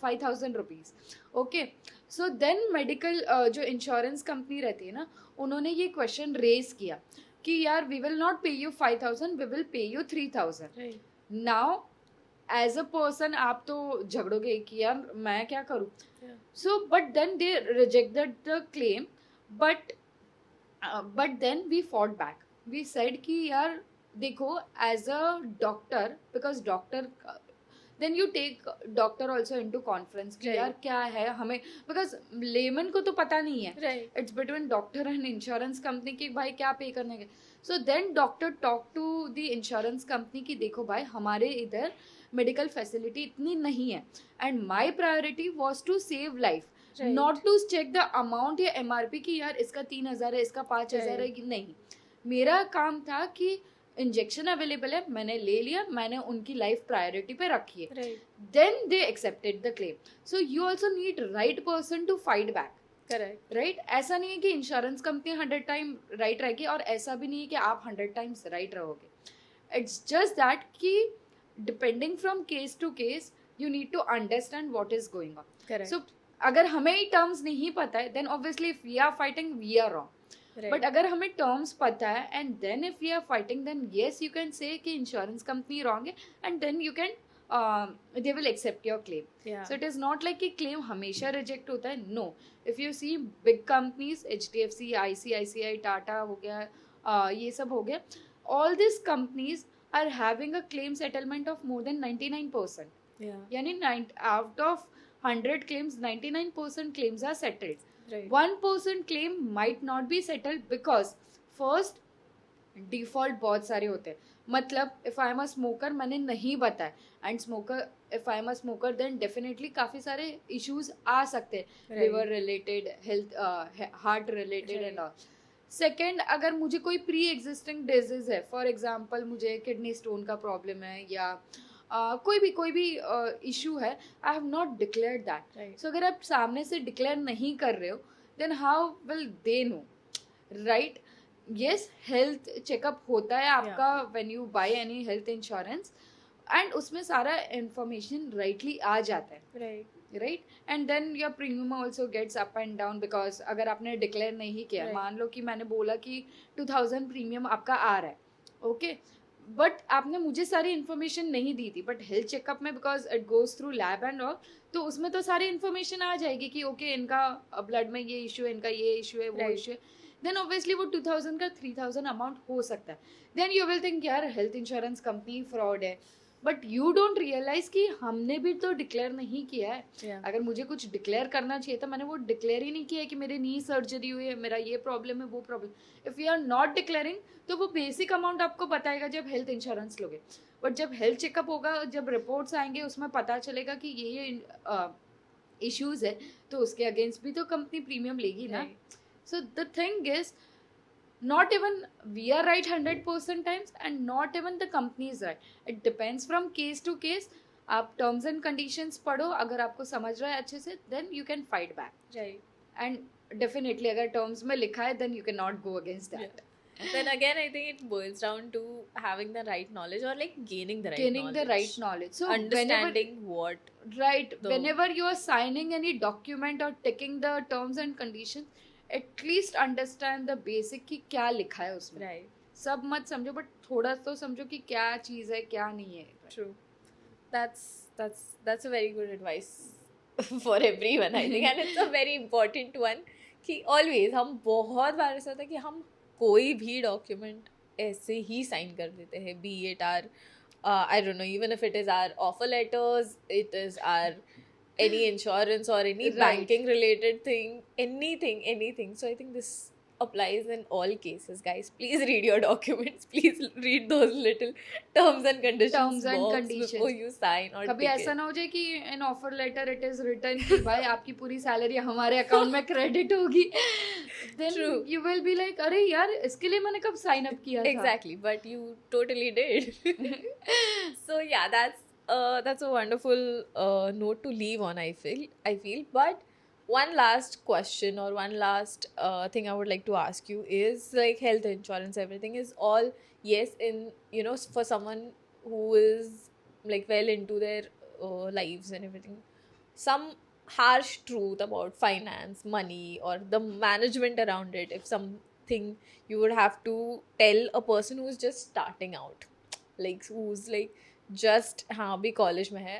Speaker 2: 5,000 rupees. Okay, so then medical जो इंश्योरेंस कंपनी रहती है ना, उन्होंने ये क्वेश्चन रेज किया कि यार we will not pay you 5,000, we will pay you 3,000. Now as a person आप तो झगड़ोगे कि यार मैं क्या करूँ. So but then they rejected the claim, but then we fought back. We said कि यार देखो as a doctor, because doctor then you take doctor also into conference कि यार क्या है हमें, because layman को तो पता नहीं है. It's between doctor and insurance company कि भाई क्या पे करने के. So then doctor talk to the insurance company कि देखो भाई हमारे इधर medical facility इतनी नहीं है, and my priority was to save life. Not to check the amount या MRP की यार इसका 3,000 है, इसका 5,000 है कि नहीं. मेरा काम था कि इंजेक्शन अवेलेबल है, मैंने ले लिया, मैंने उनकी लाइफ प्रायोरिटी पे रखी है. Then they accepted the claim. So you also need right person to fight back. Correct, right. ऐसा नहीं है कि इंश्योरेंस कंपनी 100 टाइम राइट रहेगी, और ऐसा भी नहीं है कि आप 100 टाइम्स राइट रहोगे. इट्स जस्ट दैट कि depending from case to case you need to understand what is going on. Correct. So अगर हमें ही टर्म्स नहीं पता है then obviously if we are fighting we are wrong. But अगर हमें टर्म्स पता है and then if we are fighting then yes you can say कि इंश्योरेंस कंपनी रॉन्ग है, and then you can they will accept your claim. So it is not like कि claim हमेशा reject होता है. No, if you see big companies HDFC, ICICI, Tata हो गया, ये सब हो गया, all this companies are having a claim settlement of more than 99%. यानी out of 100 claims, 99% claims are settled. 1% claim might not be settled because first default बहुत सारे होते हैं. मतलब if I am a smoker, मैंने नहीं बताया, and smoker, if I am a smoker then definitely काफ़ी सारे issues आ सकते हैं, liver related, health, heart related and all. Second, अगर मुझे कोई प्री एग्जिस्टिंग डिजीज है, फॉर एग्जाम्पल मुझे किडनी स्टोन का प्रॉब्लम है या कोई भी इशू है, I have not declared that. So अगर आप सामने से डिक्लेयर नहीं कर रहे हो then how will they know, right. Yes, health checkup होता है आपका when you buy any health insurance, and उसमें सारा इंफॉर्मेशन राइटली आ जाता है, right. And then your premium also gets up and down, because अगर आपने डिक्लेयर नहीं किया, मान लो कि मैंने बोला कि 2,000 प्रीमियम आपका आ रहा है, ओके, बट आपने मुझे सारी इन्फॉर्मेशन नहीं दी थी, बट हेल्थ चेकअप में because it goes through lab and all, तो उसमें तो सारी इन्फॉर्मेशन आ जाएगी कि ओके इनका ब्लड में ये इशू है, इनका ये इशू है, वो इशू है. देन ऑब्वियसली वो 2,000 का 3,000 अमाउंट हो सकता है. देन यू विल थिंक यार हेल्थ इंश्योरेंस कंपनी फ्रॉड है, बट यू डोंट रियलाइज कि हमने भी तो डिक्लेयर नहीं किया है. अगर मुझे कुछ डिक्लेयर करना चाहिए था, मैंने वो डिक्लेयर ही नहीं किया है कि मेरे नी सर्जरी हुई है, मेरा ये प्रॉब्लम है, वो problem. If you are not declaring तो वो बेसिक अमाउंट आपको बताएगा जब हेल्थ इंश्योरेंस लोगे, बट जब हेल्थ चेकअप होगा, जब रिपोर्ट्स आएंगे, उसमें पता चलेगा कि ये इश्यूज है, तो उसके अगेंस्ट भी तो कंपनी प्रीमियम लेगी ना. So the thing is not even we are right 100% times and not even the company is right. It depends from case to case. आप terms and conditions पढ़ो, अगर आपको समझ रहा है अच्छे से then you can fight back, right. And definitely अगर terms में लिखा है then you cannot go against that.
Speaker 1: Then again I think it boils down to having the right knowledge or like gaining the right knowledge.
Speaker 2: So
Speaker 1: understanding
Speaker 2: whenever you are signing any document or taking the terms and conditions, at least understand the basic कि क्या लिखा है उसमें, right. सब मत समझो but थोड़ा तो समझो कि क्या चीज़ है क्या नहीं है.
Speaker 1: True, that's a very good advice for everyone I think, and it's a very important one कि always हम बहुत बार ऐसा होता है कि हम कोई भी डॉक्यूमेंट ऐसे ही साइन कर देते हैं, be it our I don't know, even if it is our offer letters, it is our any insurance or any banking related thing, anything. So I think this applies in all cases, guys. Please read your documents. Please read those little terms and conditions before you sign or
Speaker 2: कभी ऐसा ना हो जाए कि in offer letter it is written कि भाई आपकी पूरी सैलरी हमारे अकाउंट में क्रेडिट होगी. Then you will be like अरे यार इसके लिए मैंने कब साइन अप किया था.
Speaker 1: Exactly, but you totally did. So yeah, that's a wonderful note to leave on, I feel. But one last question or one last thing I would like to ask you is like health insurance, everything is all yes in, you know, for someone who is like well into their lives and everything. Some harsh truth about finance, money, or the management around it. If something you would have to tell a person who's just starting out, like who's like just हाँ भी college में है,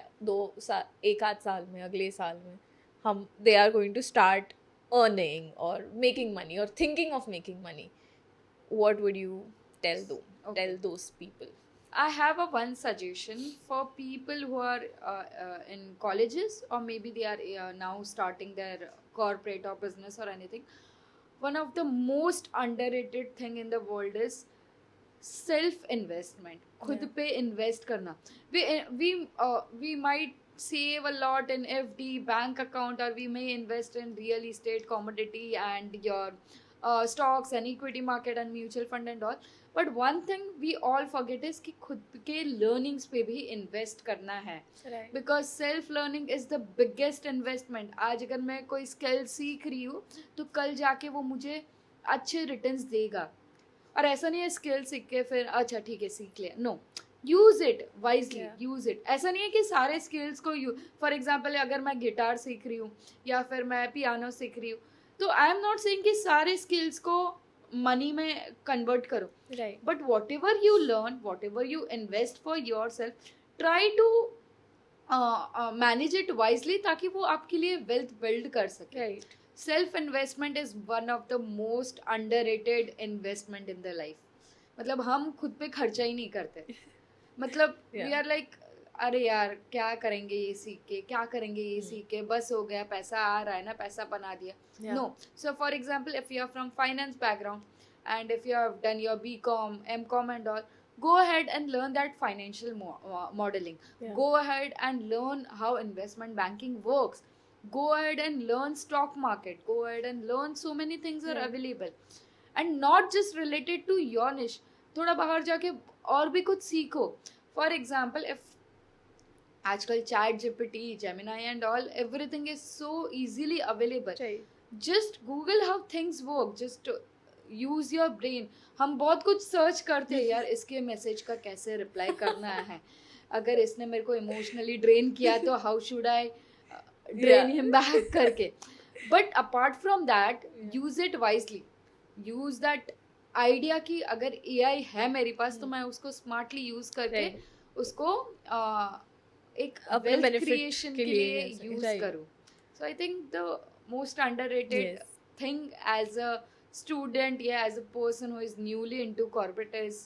Speaker 1: एक आध साल में, अगले साल में हम they are going to start earning or making money or thinking of making money, what would you tell them, tell those people?
Speaker 2: I have a one suggestion for people who are in colleges, or maybe they are now starting their corporate or business or anything. One of the most underrated thing in the world is self investment. खुद पे invest करना. We might save a lot in FD bank account, or we may invest in real estate, commodity, and your stocks and equity market and mutual fund and all. But one thing we all forget is कि खुद के learnings पे भी invest करना है.
Speaker 1: Right.
Speaker 2: Because self learning is the biggest investment. आज अगर मैं कोई skill सीख रही हूँ तो कल जाके वो मुझे अच्छे returns देगा. और ऐसा नहीं है स्किल सीख के फिर अच्छा ठीक है सीख लिया. No, use it wisely, use it. ऐसा नहीं है कि सारे स्किल्स को फॉर एग्जाम्पल अगर मैं गिटार सीख रही हूँ या फिर मैं पियानो सीख रही हूँ, तो आई एम नॉट सेइंग कि सारे स्किल्स को मनी में कन्वर्ट करो.
Speaker 1: Right.
Speaker 2: But whatever you learn, whatever you invest for yourself, try to manage it wisely ताकि वो आपके लिए वेल्थ बिल्ड कर सके.
Speaker 1: Right.
Speaker 2: Self investment is one of the most underrated investment in the life. मतलब हम खुद पे खर्चा ही नहीं करते. मतलब वी आर लाइक अरे यार क्या करेंगे ये सीख के, क्या करेंगे ये सीख के, बस हो गया, पैसा आ रहा है ना, पैसा बना दिया. No. So for example if you are from finance background and if you have done your BCom, MCom and all, go ahead and learn that financial modeling. Go ahead and learn how investment banking works. Go ahead and learn stock market. Go ahead and learn so many things are available. And not just related to your niche. थोड़ा बाहर जाके और भी कुछ सीखो. For example, if आजकल ChatGPT, Gemini and all, everything is so easily available. Just Google how things work. Just use your brain. हम बहुत कुछ सर्च करते हैं यार, इसके मैसेज का कैसे रिप्लाई करना है, अगर इसने मेरे को इमोशनली ड्रेन किया तो how should I drain him back करके. But apart from that, use it wisely. Use that idea कि अगर AI है मेरे पास तो मैं उसको स्मार्टली यूज करके उसको एक वेल्थ क्रिएशन के लिए यूज करूँ. So I think the most underrated thing as a student, as a person who is newly into corporate, is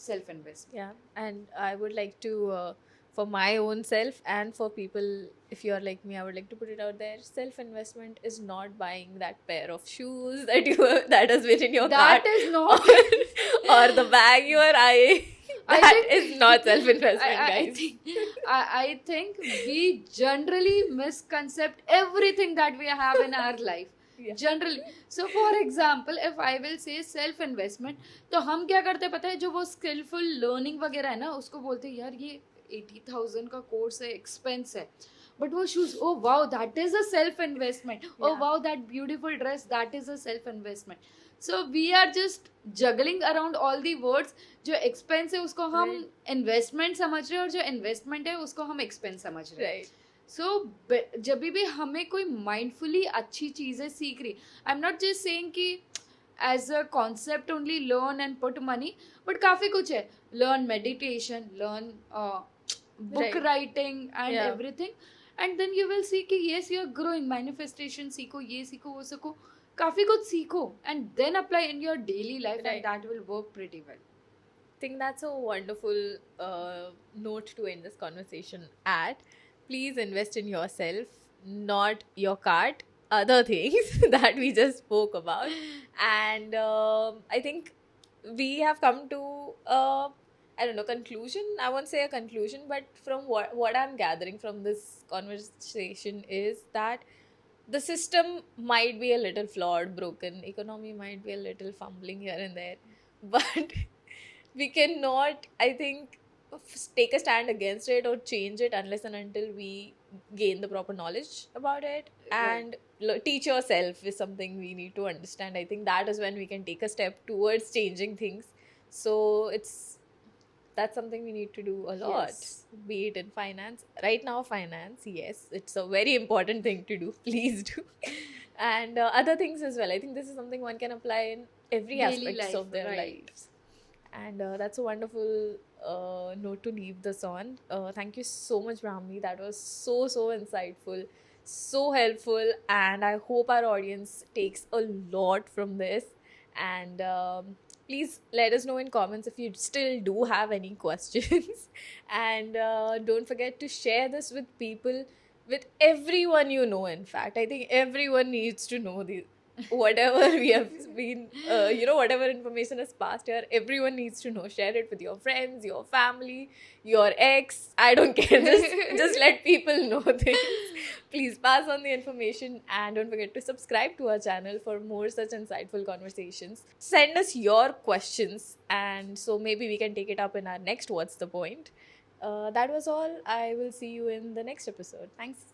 Speaker 2: self investment.
Speaker 1: Yeah, and I would like to for my own self and for people, if you are like me, I would like to put it out there, self investment is not buying that pair of shoes that that has been in your cart.
Speaker 2: That is not
Speaker 1: or the bag you are eyeing. That is not self investment, guys.
Speaker 2: I think we generally misconcept everything that we have in our life. Generally. So for example if I will say self investment, तो हम क्या करते हैं पता है, जो वो skilful learning वगैरह है ना, उसको बोलते हैं यार ये 80,000 का कोर्स है, एक्सपेंस है. बट वो shoes, oh wow that is a self investment. Oh wow that beautiful dress, that is a self investment. So we are just juggling around all the words. जो एक्सपेंस है उसको हम investment समझ रहे हैं, और जो इन्वेस्टमेंट है उसको हम एक्सपेंस समझ रहे हैं. सो जब भी हमें कोई माइंडफुली अच्छी चीज़ें सीख रही, I am not just saying कि as a concept only learn and put money, but काफ़ी कुछ है. Learn meditation, learn book writing and everything, and then you will see कि yes you are growing. Manifestation सीखो, ये सीखो, वो सीखो, काफ़ी कुछ सीखो, and then apply in your daily life, and that will work pretty well.
Speaker 1: I think that's a wonderful note to end this conversation at. Please invest in yourself, not your cart, other things that we just spoke about. And I think we have come to I don't know, conclusion. I won't say a conclusion, but from what I'm gathering from this conversation is that the system might be a little flawed, broken. Economy might be a little fumbling here and there. But we cannot, I think, take a stand against it or change it unless and until we gain the proper knowledge about it. And teach yourself is something we need to understand. I think that is when we can take a step towards changing things. So that's something we need to do a lot.
Speaker 2: Yes.
Speaker 1: Be it in finance right now. Finance, yes, it's a very important thing to do. Please do. And other things as well. I think this is something one can apply in every
Speaker 2: Daily
Speaker 1: aspects
Speaker 2: life,
Speaker 1: of their
Speaker 2: right.
Speaker 1: lives. And that's a wonderful note to leave this on. Thank you so much, Brahmi. That was so insightful, so helpful, and I hope our audience takes a lot from this. And please let us know in comments if you still do have any questions. And don't forget to share this with people, with everyone you know. In fact, I think everyone needs to know these. Whatever we have been, whatever information is passed here, everyone needs to know. Share it with your friends, your family, your ex. I don't care. Just let people know things. Please pass on the information, and don't forget to subscribe to our channel for more such insightful conversations. Send us your questions, and so maybe we can take it up in our next What's the Point. That was all. I will see you in the next episode. Thanks.